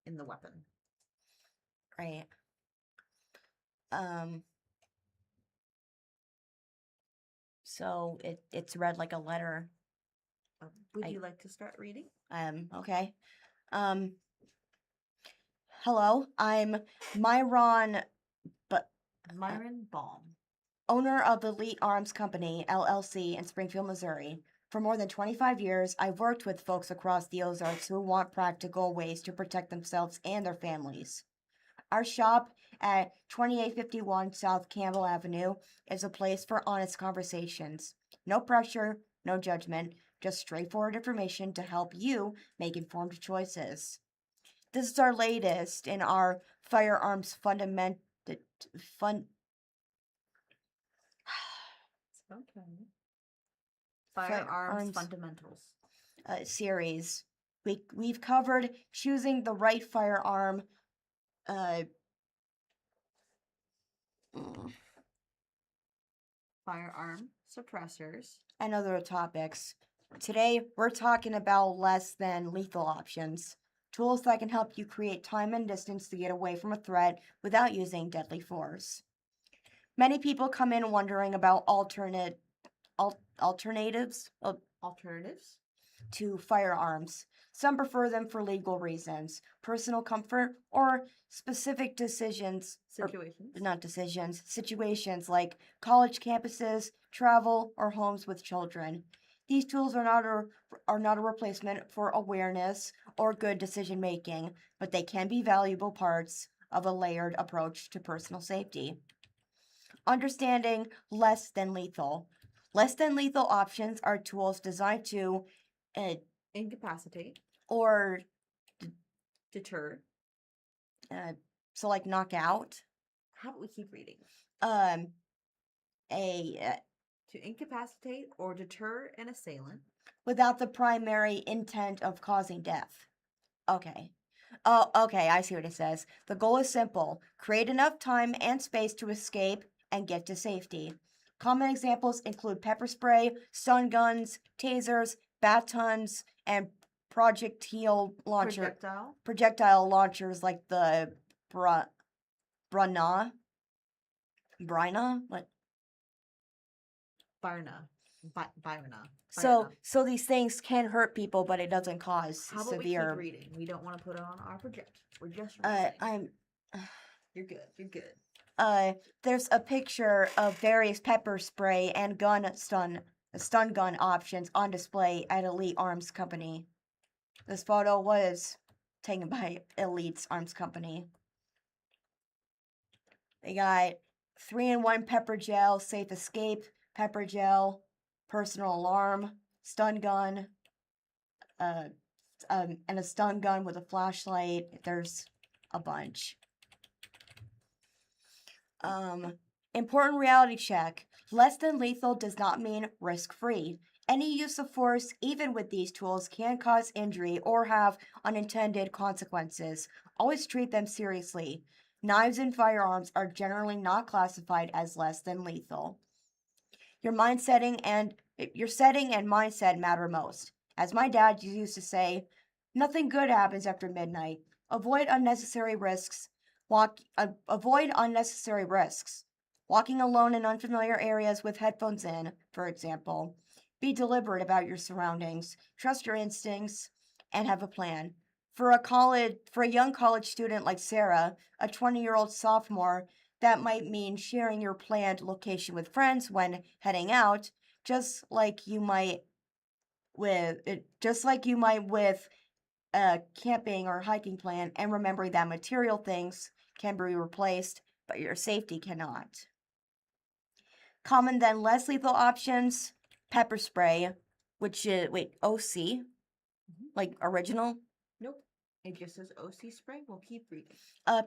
in the weapon. Right. So it's read like a letter. Would you like to start reading? Okay. Hello, I'm Myron Baum. owner of Elite Arms Company, LLC, in Springfield, Missouri. For more than 25 years, I've worked with folks across the Ozarks who want practical ways to protect themselves and their families. Our shop at 2851 South Campbell Avenue is a place for honest conversations. No pressure, no judgment, just straightforward information to help you make informed choices. This is our latest in our firearms Okay. Firearms fundamentals. Series. We've covered choosing the right firearm, Firearm suppressors. and other topics. Today, we're talking about less than lethal options. Tools that can help you create time and distance to get away from a threat without using deadly force. Many people come in wondering about alternatives Alternatives. to firearms. Some prefer them for legal reasons, personal comfort, or specific situations like college campuses, travel, or homes with children. These tools are not a replacement for awareness or good decision making, but they can be valuable parts of a layered approach to personal safety. Understanding less than lethal. Less than lethal options are tools designed to incapacitate or deter. So like knock out. How about we keep reading? To incapacitate or deter an assailant without the primary intent of causing death. Okay. Oh, okay, I see what it says. The goal is simple. Create enough time and space to escape and get to safety. Common examples include pepper spray, stun guns, tasers, batons, and projectile launchers like the Bryna? What? Byrna. So these things can hurt people, but it doesn't cause How about severe. we keep reading? We don't want to put it on our project. We're just reading. You're good. You're good. There's a picture of various pepper spray and stun gun options on display at Elite Arms Company. This photo was taken by Elite's Arms Company. They got 3-in-1 pepper gel, safe escape, pepper gel, personal alarm, stun gun, and a stun gun with a flashlight. There's a bunch. Important reality check. Less than lethal does not mean risk-free. Any use of force, even with these tools, can cause injury or have unintended consequences. Always treat them seriously. Knives and firearms are generally not classified as less than lethal. Your setting and mindset matter most. As my dad used to say, nothing good happens after midnight. Avoid unnecessary risks. Avoid unnecessary risks. Walking alone in unfamiliar areas with headphones in, for example. Be deliberate about your surroundings. Trust your instincts and have a plan. For a young college student like Sarah, a 20-year-old sophomore, that might mean sharing your planned location with friends when heading out, just like you might with a camping or hiking plan, and remembering that material things can be replaced, but your safety cannot. Common then less lethal options: pepper spray, which is OC, like original. Nope. It just says OC spray. We'll keep reading.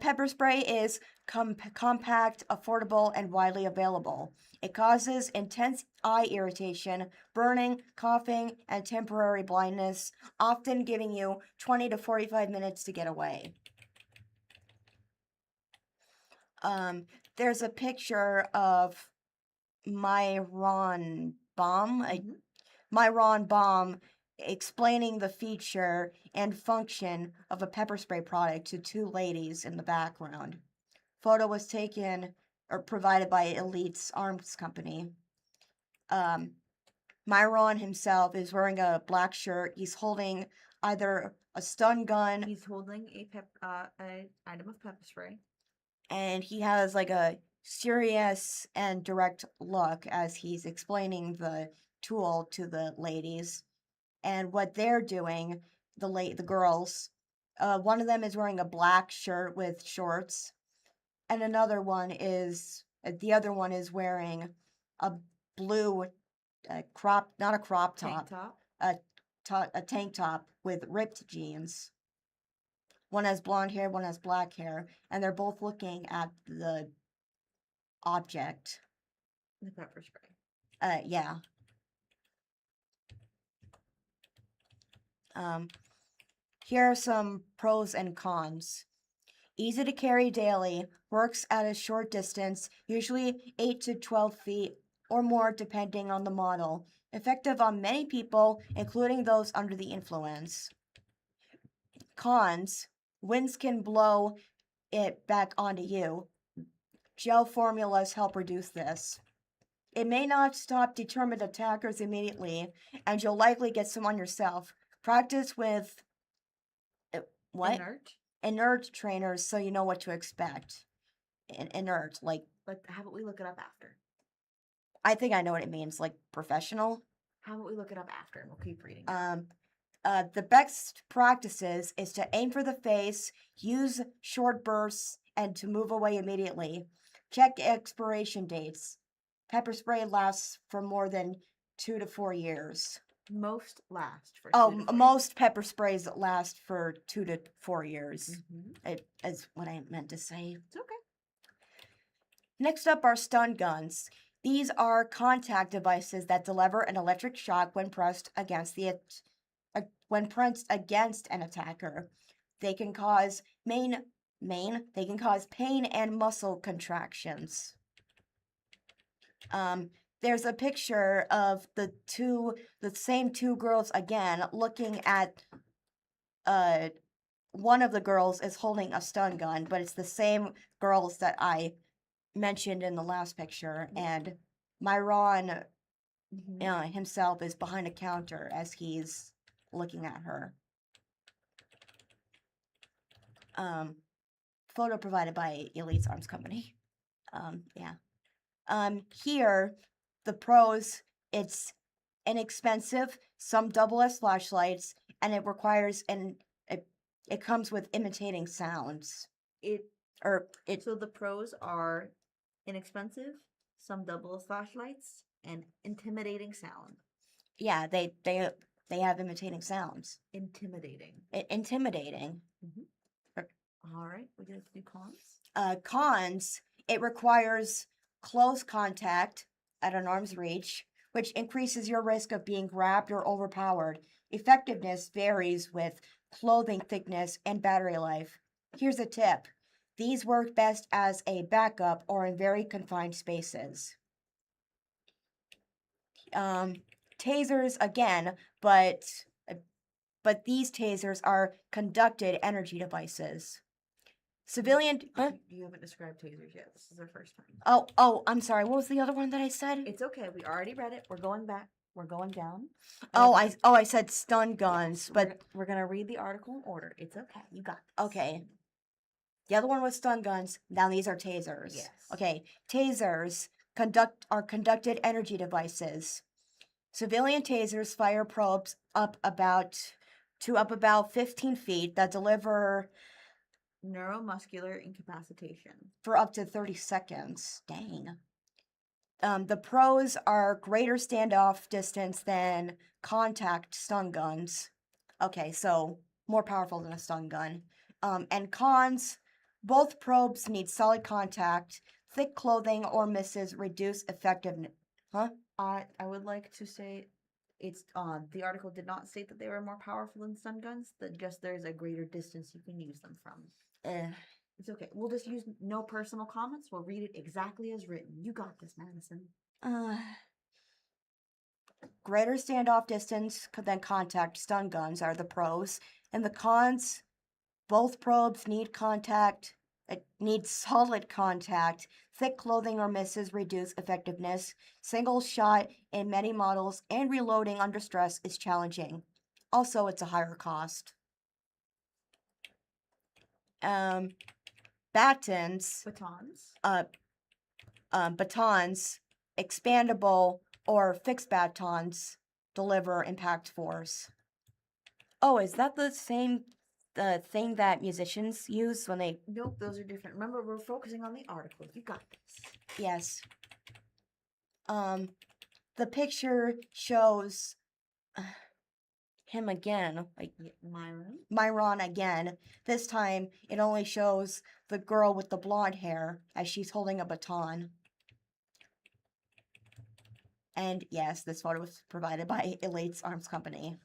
Pepper spray is compact, affordable, and widely available. It causes intense eye irritation, burning, coughing, and temporary blindness, often giving you 20 to 45 minutes to get away. There's a picture of Myron Baum, Myron Baum, explaining the feature and function of a pepper spray product to two ladies in the background. Photo was taken or provided by Elite's Arms Company. Myron himself is wearing a black shirt. He's holding either a stun gun. He's holding an item of pepper spray. And he has like a serious and direct look as he's explaining the tool to the ladies. And what they're doing, the girls, one of them is wearing a black shirt with shorts, and the other one is wearing a blue not a crop top, a tank top with ripped jeans. One has blonde hair, one has black hair, and they're both looking at the object. The pepper spray. Yeah. Here are some pros and cons. Easy to carry daily, works at a short distance, usually 8 to 12 feet or more depending on the model. Effective on many people, including those under the influence. Cons: winds can blow it back onto you. Gel formulas help reduce this. It may not stop determined attackers immediately, and you'll likely get some on yourself. Practice with inert trainers so you know what to expect. Inert, like. But how about we look it up after? I think I know what it means, like professional. How about we look it up after and we'll keep reading? The best practices is to aim for the face, use short bursts, and to move away immediately. Check expiration dates. Pepper spray lasts for more than 2 to 4 years. Most last for. Most pepper sprays last for 2 to 4 years. It is what I meant to say. It's okay. Next up are stun guns. These are contact devices that deliver an electric shock when pressed against an attacker. They can cause they can cause pain and muscle contractions. There's a picture of the same two girls again looking at one of the girls is holding a stun gun, but it's the same girls that I mentioned in the last picture, and Myron himself is behind a counter as he's looking at her. Photo provided by Elite's Arms Company. Here, the pros: it's inexpensive, some double as flashlights, and it requires it comes with imitating sounds. So the pros are inexpensive, some double as flashlights, and intimidating sound. Yeah, they have imitating sounds. Intimidating. Intimidating. All right, we get to do cons. Cons: it requires close contact at an arm's reach, which increases your risk of being grabbed or overpowered. Effectiveness varies with clothing thickness and battery life. Here's a tip: These work best as a backup or in very confined spaces. Tasers again, but these tasers are conducted energy devices. Civilian. Huh? You haven't described tasers yet. This is our first time. Oh, I'm sorry. What was the other one that I said? It's okay. We already read it. We're going back. We're going down. I said stun guns, but we're gonna read the article in order. It's okay. You got this. okay. The other one was stun guns. Now these are tasers. Yes. Okay. Tasers are conducted energy devices. Civilian tasers fire probes up about 15 feet that deliver Neuromuscular incapacitation. for up to 30 seconds. Dang. The pros are greater standoff distance than contact stun guns. Okay, so more powerful than a stun gun. And cons, both probes need solid contact. Thick clothing or misses reduce effectiveness. Huh? I would like to say it's the article did not state that they were more powerful than stun guns, that just there's a greater distance you can use them from. It's okay. We'll just use no personal comments. We'll read it exactly as written. You got this, Madison. Greater standoff distance than contact stun guns are the pros. And the cons, both probes need contact. It needs solid contact. Thick clothing or misses reduce effectiveness. Single shot in many models and reloading under stress is challenging. Also, it's a higher cost. Batons, batons, expandable or fixed batons deliver impact force. Oh, is that the same thing that musicians use when they? Nope, those are different. Remember, we're focusing on the article. You got this. Yes. The picture shows him again, like Myron again. This time, it only shows the girl with the blonde hair as she's holding a baton. And yes, this photo was provided by Elate's Arms Company.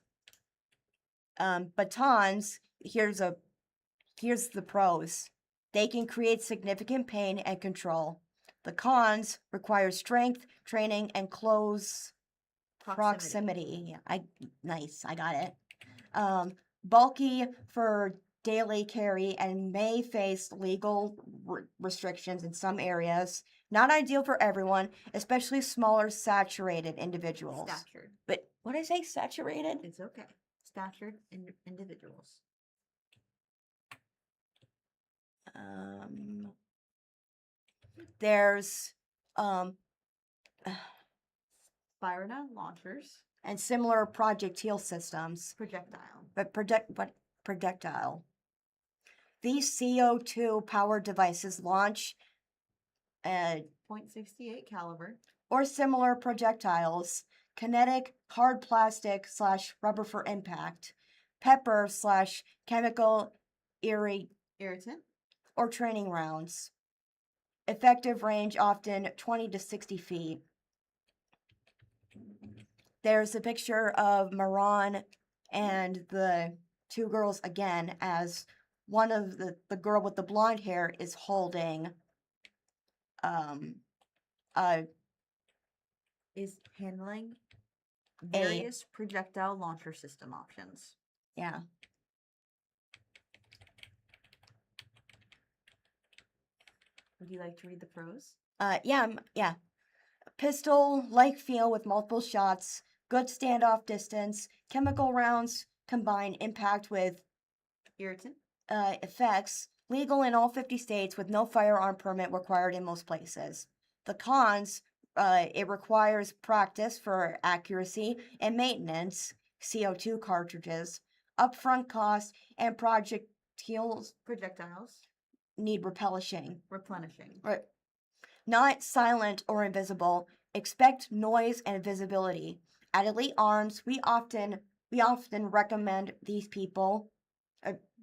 Batons, here's the pros. They can create significant pain and control. The cons require strength, training, and close proximity. I got it. Bulky for daily carry and may face legal restrictions in some areas. Not ideal for everyone, especially smaller, saturated individuals. Statured. But what did I say? Saturated? It's okay. Statured individuals. There's Spirina launchers. and similar projectile systems. Projectile. These CO2 powered devices launch .68 caliber or similar projectiles, kinetic, hard plastic / rubber for impact, pepper / chemical irritant, or training rounds. Effective range often 20 to 60 feet. There's a picture of Maran and the two girls again, as one of the girl with the blonde hair is holding is handling various projectile launcher system options. Yeah. Would you like to read the pros? Yeah. Pistol-like feel with multiple shots, good standoff distance, chemical rounds combine impact with irritant effects, legal in all 50 states with no firearm permit required in most places. The cons, it requires practice for accuracy and maintenance, CO2 cartridges, upfront costs, and projectiles need replenishing. Right. Not silent or invisible. Expect noise and visibility. At Elite Arms, we often recommend these people.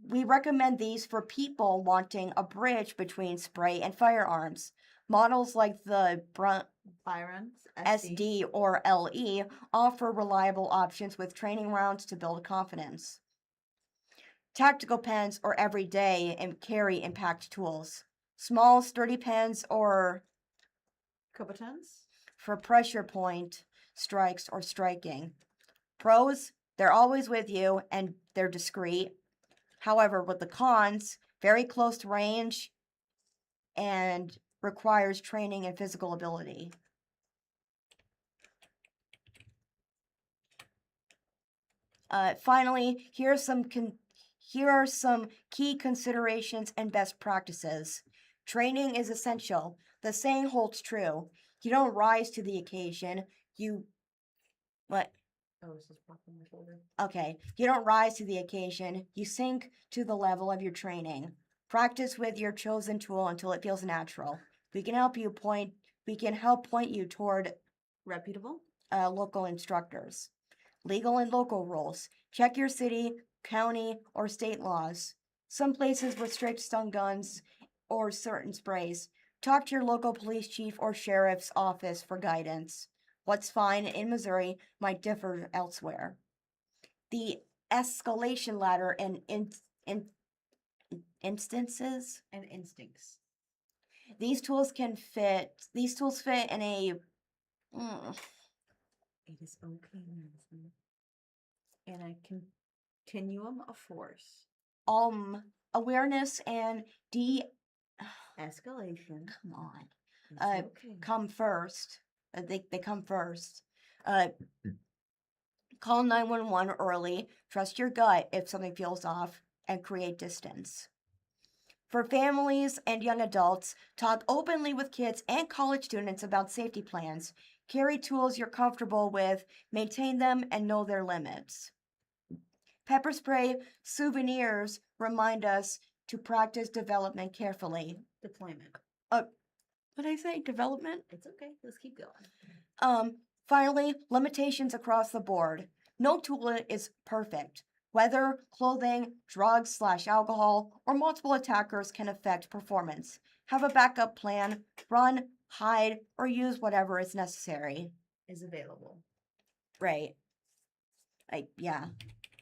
We recommend these for people wanting a bridge between spray and firearms. Models like the Byron SD or LE offer reliable options with training rounds to build confidence. tactical pens or everyday and carry impact tools. Small, sturdy pens or Competence? for pressure point strikes or striking. Pros, they're always with you and they're discreet. However, with the cons, very close range and requires training and physical ability. Finally, here are some key considerations and best practices. Training is essential. The saying holds true. You don't rise to the occasion. What? Oh, this is popping my shoulder. Okay. You don't rise to the occasion. You sink to the level of your training. Practice with your chosen tool until it feels natural. We can help point you toward Reputable? local instructors. Legal and local rules. Check your city, county, or state laws. Some places restrict stun guns or certain sprays. Talk to your local police chief or sheriff's office for guidance. What's fine in Missouri might differ elsewhere. The escalation ladder and instances. And instincts. These tools fit in a It is okay, Madison. And a continuum of force. awareness and Escalation. come on. It's okay. Come first. They come first. Call 911 early. Trust your gut if something feels off, and create distance. For families and young adults, talk openly with kids and college students about safety plans. Carry tools you're comfortable with, maintain them, and know their limits. Pepper spray souvenirs remind us to practice development carefully. Deployment. What did I say? Development? It's okay. Let's keep going. Finally, limitations across the board. No tool is perfect. Weather, clothing, drugs / alcohol, or multiple attackers can affect performance. Have a backup plan, run, hide, or use whatever is necessary. Is available. Right. Yeah.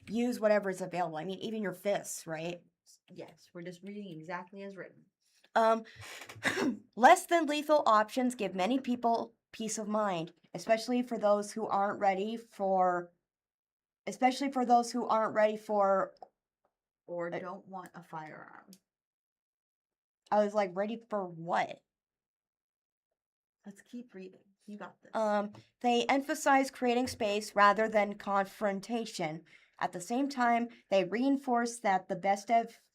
Use whatever is available. I mean, even your fists, right? Yes, we're just reading exactly as written. Less than lethal options give many people peace of mind, especially for those who aren't ready for Or don't want a firearm. I was like, ready for what? Let's keep reading. You got this. They emphasize creating space rather than confrontation. At the same time, they reinforce that the best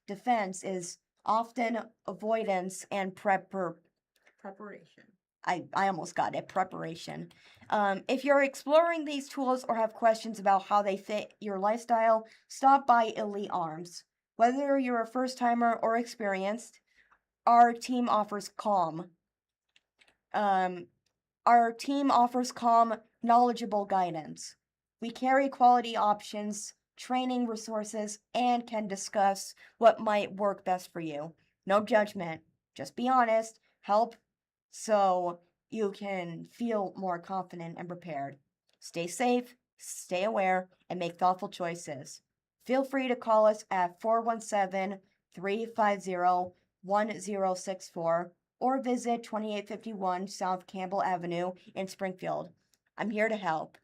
defense is often avoidance and Preparation. I almost got it. Preparation. If you're exploring these tools or have questions about how they fit your lifestyle, stop by Elite Arms. Whether you're a first timer or experienced, our team offers calm. Knowledgeable guidance. We carry quality options, training resources, and can discuss what might work best for you. No judgment. Just be honest. Help so you can feel more confident and prepared. Stay safe, stay aware, and make thoughtful choices. Feel free to call us at 417-350-1064 or visit 2851 South Campbell Avenue in Springfield. I'm here to help.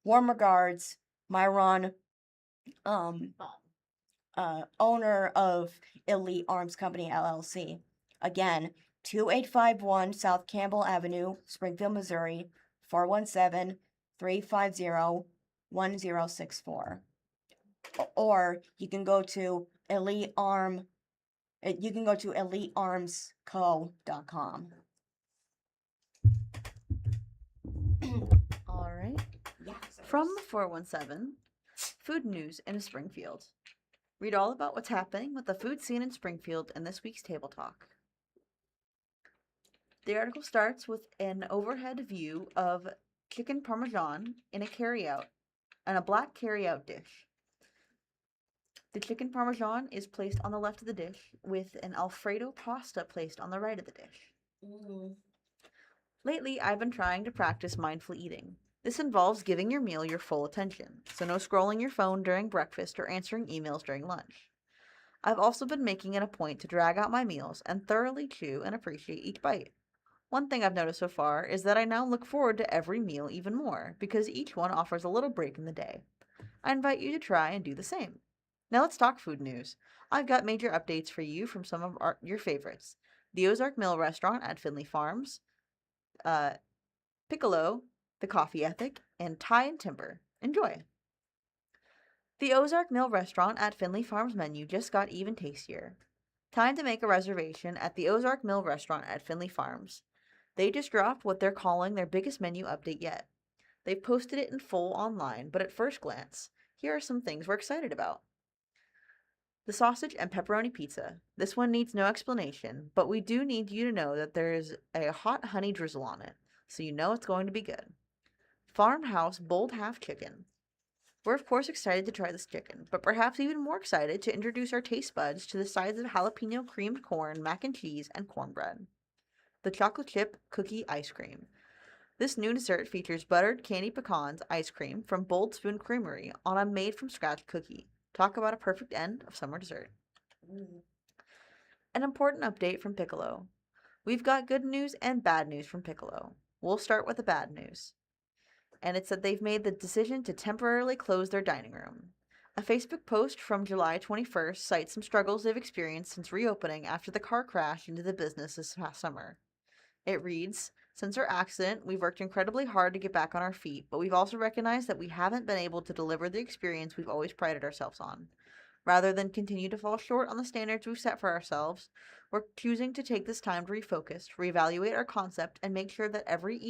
Warm regards, Myron, owner of Elite Arms Company, LLC. Again, 2851 South Campbell Avenue, Springfield, Missouri, 417-350-1064. Or you can go to elitearmsco.com. All right. From the 417, food news in Springfield. Read all about what's happening with the food scene in Springfield in this week's Table Talk. The article starts with an overhead view of chicken parmesan in a black carryout dish. The chicken parmesan is placed on the left of the dish, with an Alfredo pasta placed on the right of the dish. Lately, I've been trying to practice mindful eating. This involves giving your meal your full attention, so no scrolling your phone during breakfast or answering emails during lunch. I've also been making it a point to drag out my meals and thoroughly chew and appreciate each bite. One thing I've noticed so far is that I now look forward to every meal even more because each one offers a little break in the day. I invite you to try and do the same. Now let's talk food news. I've got major updates for you from some of your favorites. The Ozark Mill Restaurant at Finley Farms, Piccolo, The Coffee Ethic, and Tie and Timber. Enjoy! The Ozark Mill Restaurant at Finley Farms menu just got even tastier. Time to make a reservation at the Ozark Mill Restaurant at Finley Farms. They just dropped what they're calling their biggest menu update yet. They've posted it in full online, but at first glance, here are some things we're excited about. The sausage and pepperoni pizza. This one needs no explanation, but we do need you to know that there is a hot honey drizzle on it, so you know it's going to be good. Farmhouse Bold Half Chicken. We're of course excited to try this chicken, but perhaps even more excited to introduce our taste buds to the sides of jalapeno creamed corn, mac and cheese, and cornbread. The chocolate chip cookie ice cream. This new dessert features buttered candy pecans ice cream from Bold Spoon Creamery on a made-from-scratch cookie. Talk about a perfect end of summer dessert. An important update from Piccolo. We've got good news and bad news from Piccolo. We'll start with the bad news. And it's that they've made the decision to temporarily close their dining room. A Facebook post from July 21st cites some struggles they've experienced since reopening after the car crash into the business this past summer. It reads, "Since our accident, we've worked incredibly hard to get back on our feet, but we've also recognized that we haven't been able to deliver the experience we've always prided ourselves on. Rather than continue to fall short on the standards we've set for ourselves, we're choosing to take this time to refocus, reevaluate our concept, and make sure that every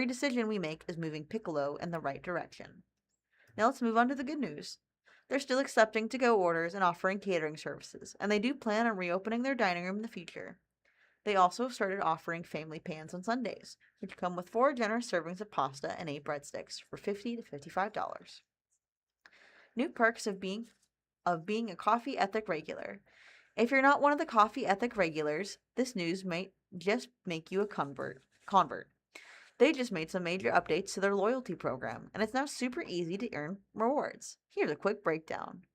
decision we make is moving Piccolo in the right direction." Now let's move on to the good news. They're still accepting to-go orders and offering catering services, and they do plan on reopening their dining room in the future. They also started offering family pans on Sundays, which come with 4 generous servings of pasta and 8 breadsticks for $50 to $55. New perks of being a Coffee Ethic regular. If you're not one of the Coffee Ethic regulars, this news might just make you a convert. They just made some major updates to their loyalty program, and it's now super easy to earn rewards. Here's a quick breakdown.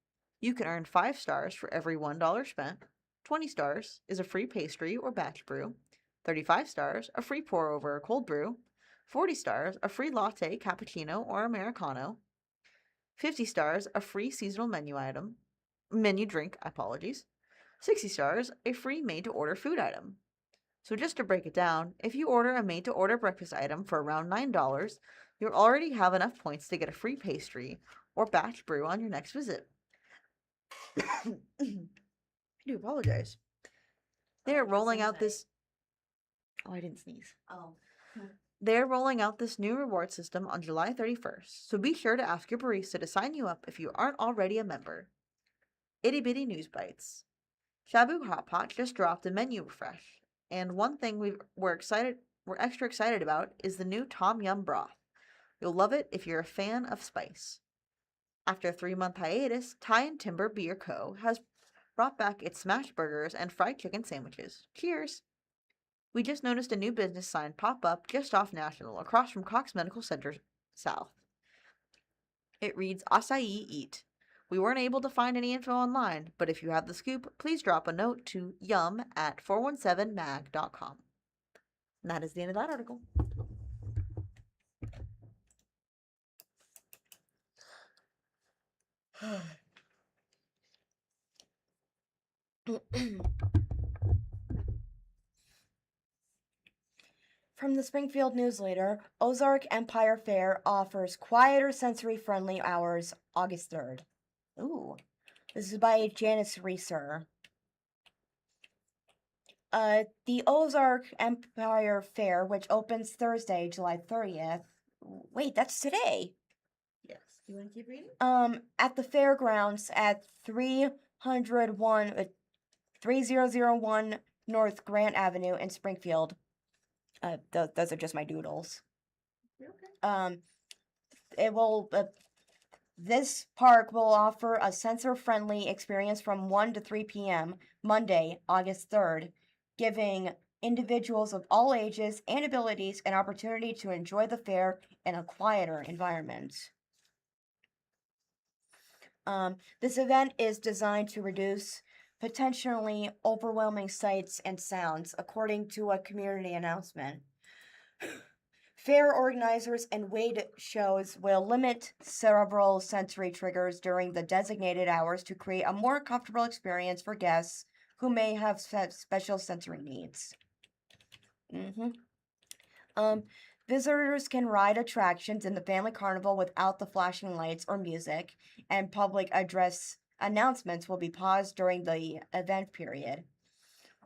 You can earn 5 stars for every $1 spent. 20 stars is a free pastry or batch brew. 35 stars, a free pour over or cold brew. 40 stars, a free latte, cappuccino, or Americano. 50 stars, a free seasonal menu drink, 60 stars, a free made-to-order food item. So just to break it down, if you order a made-to-order breakfast item for around $9, you'll already have enough points to get a free pastry or batch brew on your next visit. I do apologize. They're rolling out this... Oh, I didn't sneeze. Oh. They're rolling out this new reward system on July 31st, so be sure to ask your barista to sign you up if you aren't already a member. Itty Bitty News Bites. Shabu Hot Pot just dropped a menu refresh, and one thing we're extra excited about is the new Tom Yum broth. You'll love it if you're a fan of spice. After a 3-month hiatus, Tie and Timber Beer Co. has brought back its smash burgers and fried chicken sandwiches. Cheers! We just noticed a new business sign pop up just off National, across from Cox Medical Center South. It reads, "Acai Eat." We weren't able to find any info online, but if you have the scoop, please drop a note to yum@417mag.com. And that is the end of that article. From the Springfield Newsletter, Ozark Empire Fair offers quieter sensory-friendly hours August 3rd. Ooh. This is by Janice Reeser. The Ozark Empire Fair, which opens Thursday, July 30th. Wait, that's today. Yes. You want to keep reading? At the fairgrounds at 3001 North Grant Avenue in Springfield. Those are just my doodles. Okay. It will. This park will offer a sensor-friendly experience from 1 to 3 p.m. Monday, August 3rd, giving individuals of all ages and abilities an opportunity to enjoy the fair in a quieter environment. This event is designed to reduce potentially overwhelming sights and sounds, according to a community announcement. Fair organizers and weight shows will limit several sensory triggers during the designated hours to create a more comfortable experience for guests who may have special sensory needs. Visitors can ride attractions in the family carnival without the flashing lights or music, and public address announcements will be paused during the event period.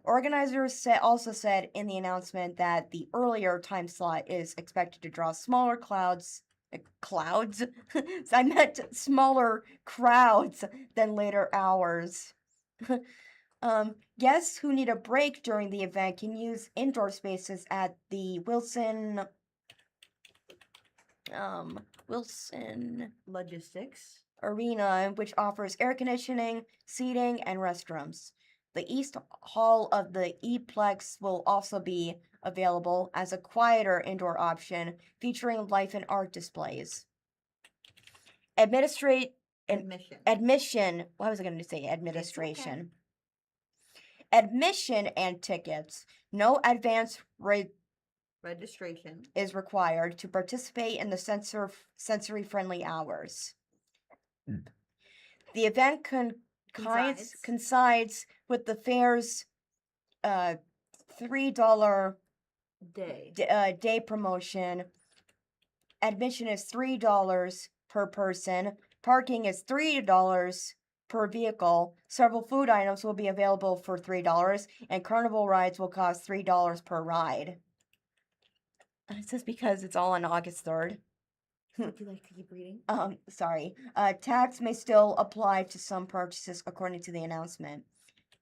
Organizers also said in the announcement that the earlier time slot is expected to draw smaller clouds? I meant smaller crowds than later hours. Guests who need a break during the event can use indoor spaces at the Wilson Logistics. Arena, which offers air conditioning, seating, and restrooms. The East Hall of the E-Plex will also be available as a quieter indoor option featuring life and art displays. Admission. What was I going to say? Administration. Admission and tickets. No advance Registration. is required to participate in the sensory-friendly hours. The event coincides with the fair's $3 day promotion. Admission is $3 per person. Parking is $3 per vehicle. Several food items will be available for $3, and carnival rides will cost $3 per ride. It's just because it's all on August 3rd. Would you like to keep reading? Sorry. Tax may still apply to some purchases according to the announcement.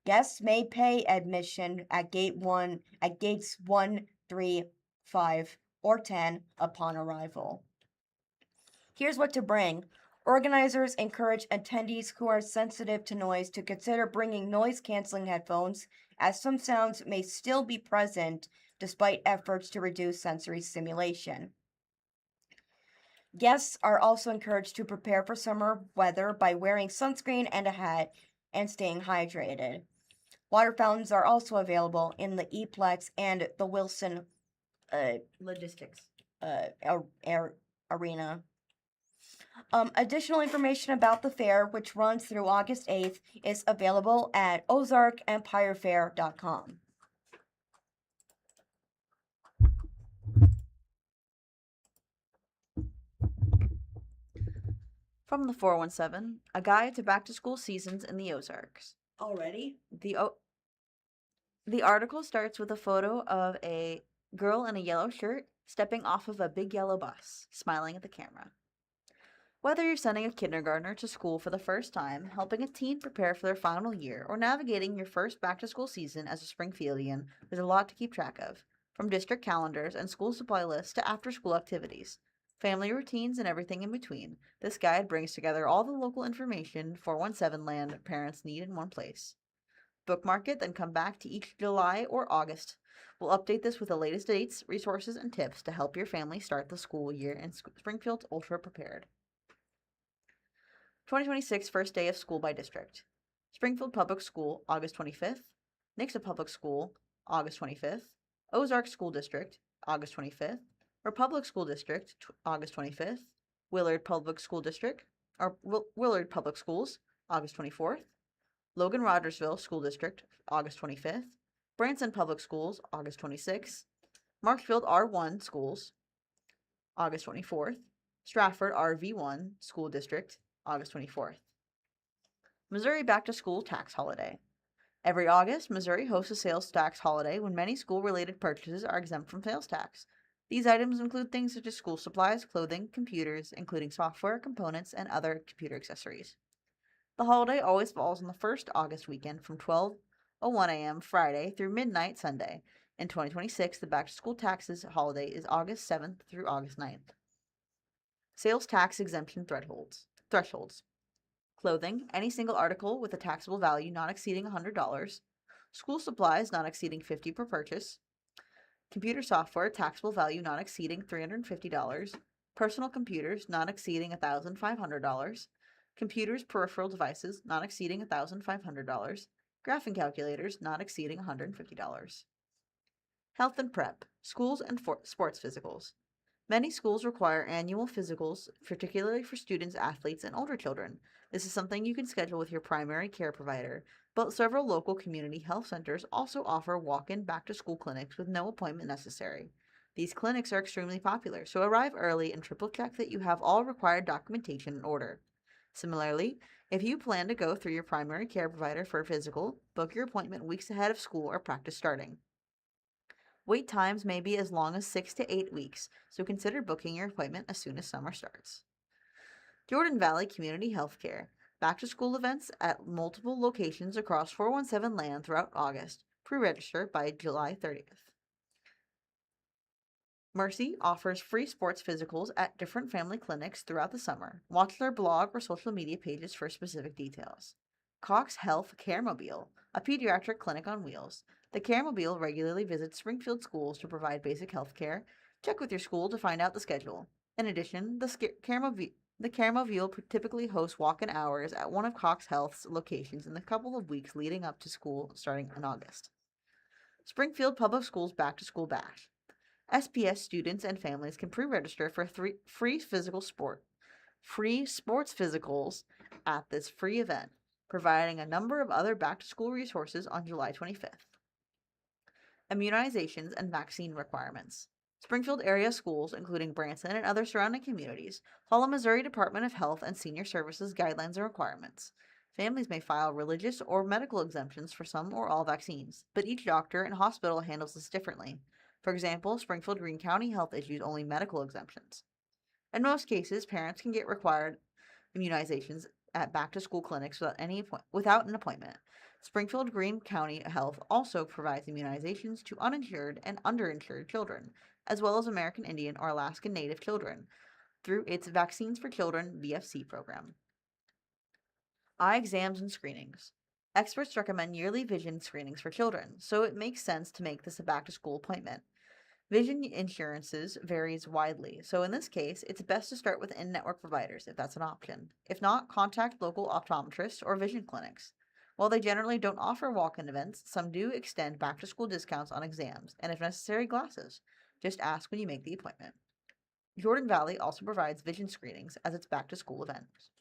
Guests may pay admission at gates 1, 3, 5, or 10 upon arrival. Here's what to bring. Organizers encourage attendees who are sensitive to noise to consider bringing noise-canceling headphones, as some sounds may still be present despite efforts to reduce sensory stimulation. Guests are also encouraged to prepare for summer weather by wearing sunscreen and a hat and staying hydrated. Water fountains are also available in the E-Plex and the Wilson Logistics. Arena. Additional information about the fair, which runs through August 8th, is available at ozarkempirefair.com. From the 417, a guide to back-to-school seasons in the Ozarks. Already? The article starts with a photo of a girl in a yellow shirt stepping off of a big yellow bus, smiling at the camera. Whether you're sending a kindergartner to school for the first time, helping a teen prepare for their final year, or navigating your first back-to-school season as a Springfieldian, there's a lot to keep track of, from district calendars and school supply lists to after-school activities, family routines, and everything in between. This guide brings together all the local information 417 land parents need in one place. Bookmark it, then come back to each July or August. We'll update this with the latest dates, resources, and tips to help your family start the school year in Springfield's ultra prepared. 2026 first day of school by district. Springfield Public School, August 25th. Nixa Public School, August 25th. Ozark School District, August 25th. Republic School District, August 25th. Willard Public School District, or Willard Public Schools, August 24th. Logan Rogersville School District, August 25th. Branson Public Schools, August 26th. Marshfield R1 Schools, August 24th. Stratford RV1 School District, August 24th. Missouri Back to School Tax Holiday. Every August, Missouri hosts a sales tax holiday when many school-related purchases are exempt from sales tax. These items include things such as school supplies, clothing, computers, including software, components, and other computer accessories. The holiday always falls on the first August weekend from 12:01 a.m. Friday through midnight Sunday. In 2026, the Back to School Taxes holiday is August 7th through August 9th. Sales tax exemption thresholds. Clothing, any single article with a taxable value not exceeding $100. School supplies not exceeding $50 per purchase. Computer software, taxable value not exceeding $350. Personal computers not exceeding $1,500. computers, peripheral devices not exceeding $1,500, graphing calculators not exceeding $150. Health and prep, schools and sports physicals. Many schools require annual physicals, particularly for students, athletes, and older children. This is something you can schedule with your primary care provider, but several local community health centers also offer walk-in back-to-school clinics with no appointment necessary. These clinics are extremely popular, so arrive early and triple check that you have all required documentation in order. Similarly, if you plan to go through your primary care provider for a physical, book your appointment weeks ahead of school or practice starting. Wait times may be as long as 6 to 8 weeks, so consider booking your appointment as soon as summer starts. Jordan Valley Community Healthcare. Back to school events at multiple locations across 417 land throughout August. Pre-register by July 30th. Mercy offers free sports physicals at different family clinics throughout the summer. Watch their blog or social media pages for specific details. Cox Health Caremobile, a pediatric clinic on wheels. The Caremobile regularly visits Springfield schools to provide basic health care. Check with your school to find out the schedule. In addition, the Caremobile typically hosts walk-in hours at one of Cox Health's locations in the couple of weeks leading up to school starting in August. Springfield Public Schools Back to School Bash. SPS students and families can pre-register for free sports physicals at this free event, providing a number of other back-to-school resources on July 25th. Immunizations and vaccine requirements. Springfield area schools, including Branson and other surrounding communities, follow Missouri Department of Health and Senior Services guidelines and requirements. Families may file religious or medical exemptions for some or all vaccines, but each doctor and hospital handles this differently. For example, Springfield Greene County Health issues only medical exemptions. In most cases, parents can get required immunizations at back-to-school clinics without an appointment. Springfield Greene County Health also provides immunizations to uninsured and underinsured children, as well as American Indian or Alaskan Native children, through its Vaccines for Children VFC program. Eye exams and screenings. Experts recommend yearly vision screenings for children, so it makes sense to make this a back-to-school appointment. Vision insurances varies widely, so in this case, it's best to start with in-network providers if that's an option. If not, contact local optometrists or vision clinics. While they generally don't offer walk-in events, some do extend back-to-school discounts on exams and, if necessary, glasses. Just ask when you make the appointment. Jordan Valley also provides vision screenings as its back-to-school events.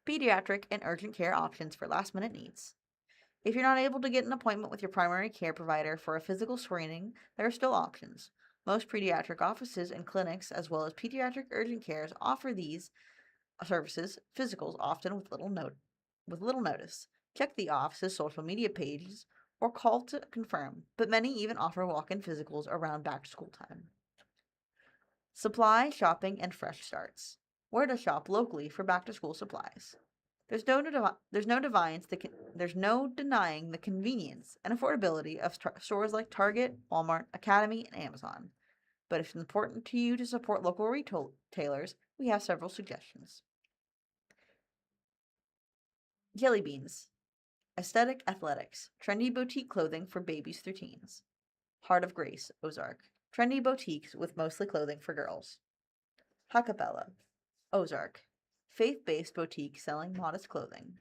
Pediatric and urgent care options for last-minute needs. If you're not able to get an appointment with your primary care provider for a physical screening, there are still options. Most pediatric offices and clinics, as well as pediatric urgent cares, offer these services, physicals, often with little notice. Check the office's social media pages or call to confirm, but many even offer walk-in physicals around back-to-school time. Supply, shopping, and fresh starts. Where to shop locally for back-to-school supplies. There's no denying the convenience and affordability of stores like Target, Walmart, Academy, and Amazon. But if it's important to you to support local retailers, we have several suggestions. Jelly Beans. Aesthetic Athletics. Trendy boutique clothing for babies through teens. Heart of Grace, Ozark. Trendy boutiques with mostly clothing for girls. Hakapella, Ozark. Faith-based boutique selling modest clothing.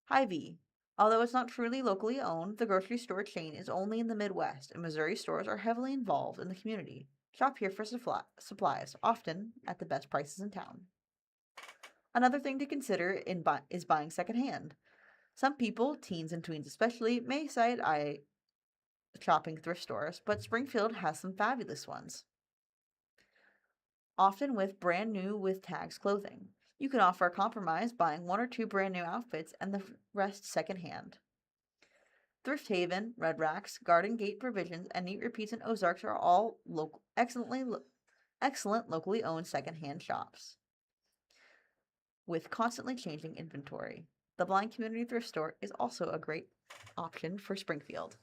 Hy-Vee. Although it's not truly locally owned, the grocery store chain is only in the Midwest, and Missouri stores are heavily involved in the community. Shop here for supplies, often at the best prices in town. Another thing to consider is buying secondhand. Some people, teens and tweens especially, may side-eye shopping thrift stores, but Springfield has some fabulous ones. Often with brand new with tags clothing. You can offer a compromise, buying 1 or 2 brand new outfits and the rest secondhand. Thrift Haven, Red Racks, Garden Gate Provisions, and Neat Repeats and Ozarks are all excellent locally owned secondhand shops with constantly changing inventory. The Blind Community Thrift Store is also a great option for Springfield.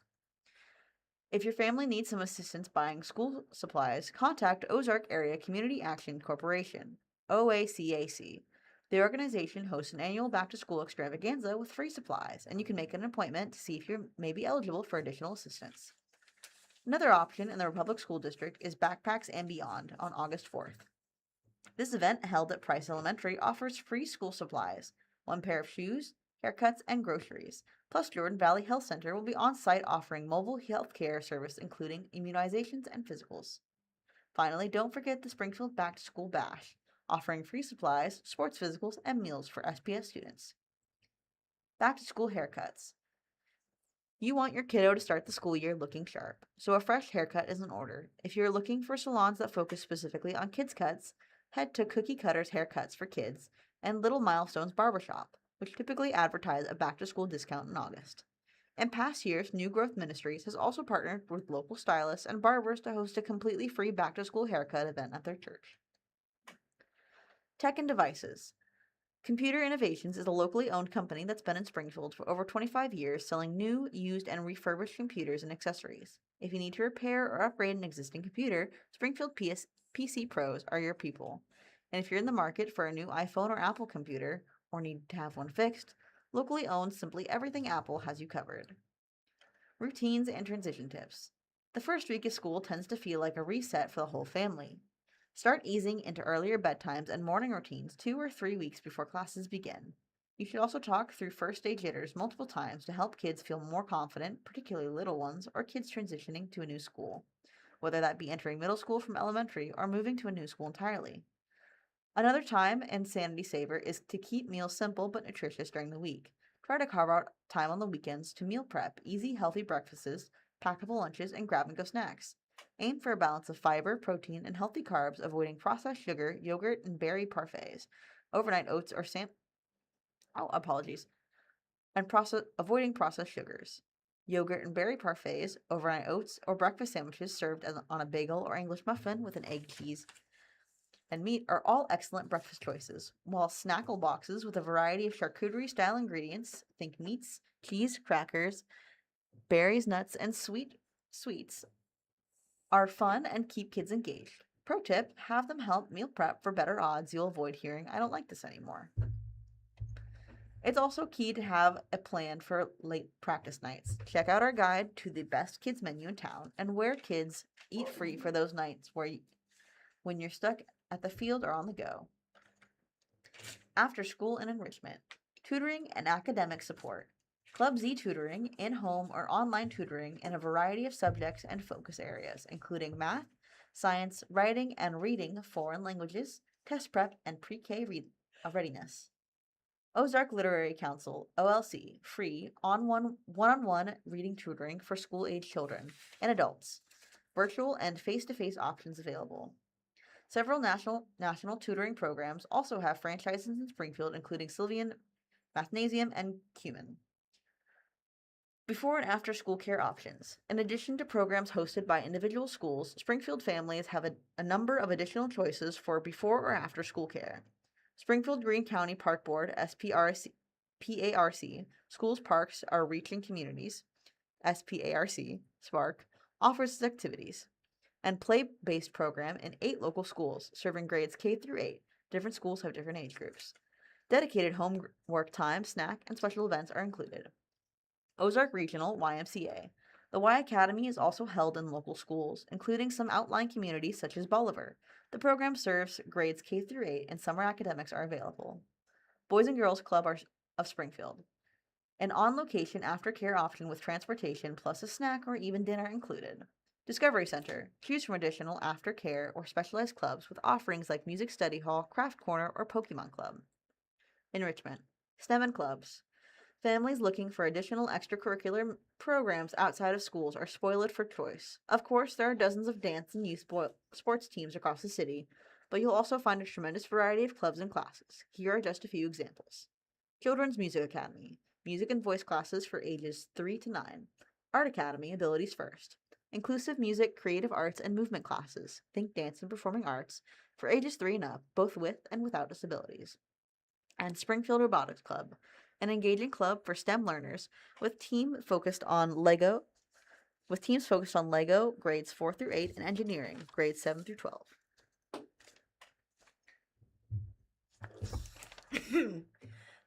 If your family needs some assistance buying school supplies, contact Ozark Area Community Action Corporation, OACAC. The organization hosts an annual back-to-school extravaganza with free supplies, and you can make an appointment to see if you may be eligible for additional assistance. Another option in the Republic School District is Backpacks and Beyond on August 4th. This event, held at Price Elementary, offers free school supplies, 1 pair of shoes, haircuts, and groceries. Plus, Jordan Valley Health Center will be on site offering mobile health care service, including immunizations and physicals. Finally, don't forget the Springfield Back to School Bash, offering free supplies, sports physicals, and meals for SPS students. Back to school haircuts. You want your kiddo to start the school year looking sharp, so a fresh haircut is in order. If you're looking for salons that focus specifically on kids' cuts, head to Cookie Cutters Haircuts for Kids and Little Milestones Barbershop, which typically advertise a back to school discount in August. In past years, New Growth Ministries has also partnered with local stylists and barbers to host a completely free back to school haircut event at their church. Tech and Devices. Computer Innovations is a locally owned company that's been in Springfield for over 25 years, selling new, used, and refurbished computers and accessories. If you need to repair or upgrade an existing computer, Springfield PC Pros are your people. And if you're in the market for a new iPhone or Apple computer, or need to have one fixed, locally owned Simply Everything Apple has you covered. Routines and transition tips. The first week of school tends to feel like a reset for the whole family. Start easing into earlier bedtimes and morning routines 2 or 3 weeks before classes begin. You should also talk through first day jitters multiple times to help kids feel more confident, particularly little ones or kids transitioning to a new school, whether that be entering middle school from elementary or moving to a new school entirely. Another time and sanity saver is to keep meals simple but nutritious during the week. Try to carve out time on the weekends to meal prep easy, healthy breakfasts, packable lunches, and grab and go snacks. Aim for a balance of fiber, protein, and healthy carbs, avoiding processed sugar, yogurt, and berry parfaits, overnight oats or avoiding processed sugars. Yogurt and berry parfaits, overnight oats, or breakfast sandwiches served on a bagel or English muffin with an egg, cheese, and meat are all excellent breakfast choices, while snackle boxes with a variety of charcuterie-style ingredients, think meats, cheese, crackers, berries, nuts, and sweets, are fun and keep kids engaged. Pro tip, have them help meal prep for better odds you'll avoid hearing, "I don't like this anymore." It's also key to have a plan for late practice nights. Check out our guide to the best kids menu in town and where kids eat free for those nights when you're stuck at the field or on the go. After school and enrichment, tutoring and academic support. Club Z tutoring, in-home or online tutoring in a variety of subjects and focus areas, including math, science, writing and reading, foreign languages, test prep, and pre-K readiness. Ozark Literary Council, OLC, free one-on-one reading tutoring for school-age children and adults. Virtual and face-to-face options available. Several national tutoring programs also have franchises in Springfield, including Sylvian, Mathnasium, and Cumin. Before and after school care options. In addition to programs hosted by individual schools, Springfield families have a number of additional choices for before or after school care. Springfield Green County Park Board, SPARC, Schools Parks Are Reaching Communities, SPARC, SPARC, offers its activities and play-based program in 8 local schools, serving grades K through 8. Different schools have different age groups. Dedicated homework time, snack, and special events are included. Ozark Regional, YMCA. The Y Academy is also held in local schools, including some outlying communities such as Bolivar. The program serves grades K through 8, and summer academics are available. Boys and Girls Club of Springfield. An on-location aftercare option with transportation plus a snack or even dinner included. Discovery Center. Choose from additional aftercare or specialized clubs with offerings like Music Study Hall, Craft Corner, or Pokemon Club. Enrichment. STEM and clubs. Families looking for additional extracurricular programs outside of schools are spoiled for choice. Of course, there are dozens of dance and youth sports teams across the city, but you'll also find a tremendous variety of clubs and classes. Here are just a few examples. Children's Music Academy. Music and voice classes for ages 3 to 9. Art Academy, Abilities First. Inclusive music, creative arts, and movement classes. Think dance and performing arts for ages 3 and up, both with and without disabilities. And Springfield Robotics Club, an engaging club for STEM learners with teams focused on Lego, grades 4 through 8, and engineering, grades 7 through 12.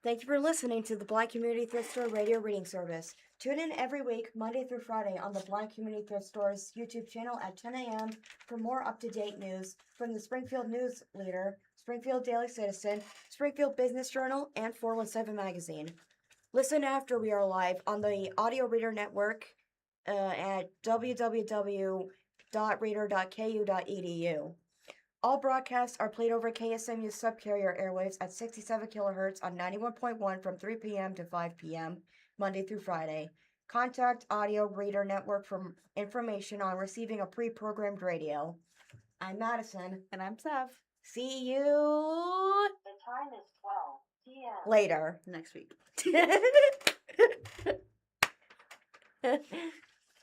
Thank you for listening to the Blind Community Thrift Store radio reading service. Tune in every week, Monday through Friday, on the Blind Community Thrift Store's YouTube channel at 10 a.m. for more up-to-date news from the Springfield News Leader, Springfield Daily Citizen, Springfield Business Journal, and 417 Magazine. Listen after we are live on the Audio Reader Network at www.reader.ku.edu. All broadcasts are played over KSMU subcarrier airwaves at 67 kilohertz on 91.1 from 3 p.m. to 5 p.m. Monday through Friday. Contact Audio Reader Network for information on receiving a pre-programmed radio. I'm Madison. And I'm Sav. See you The time is 12 p.m. later. Next week.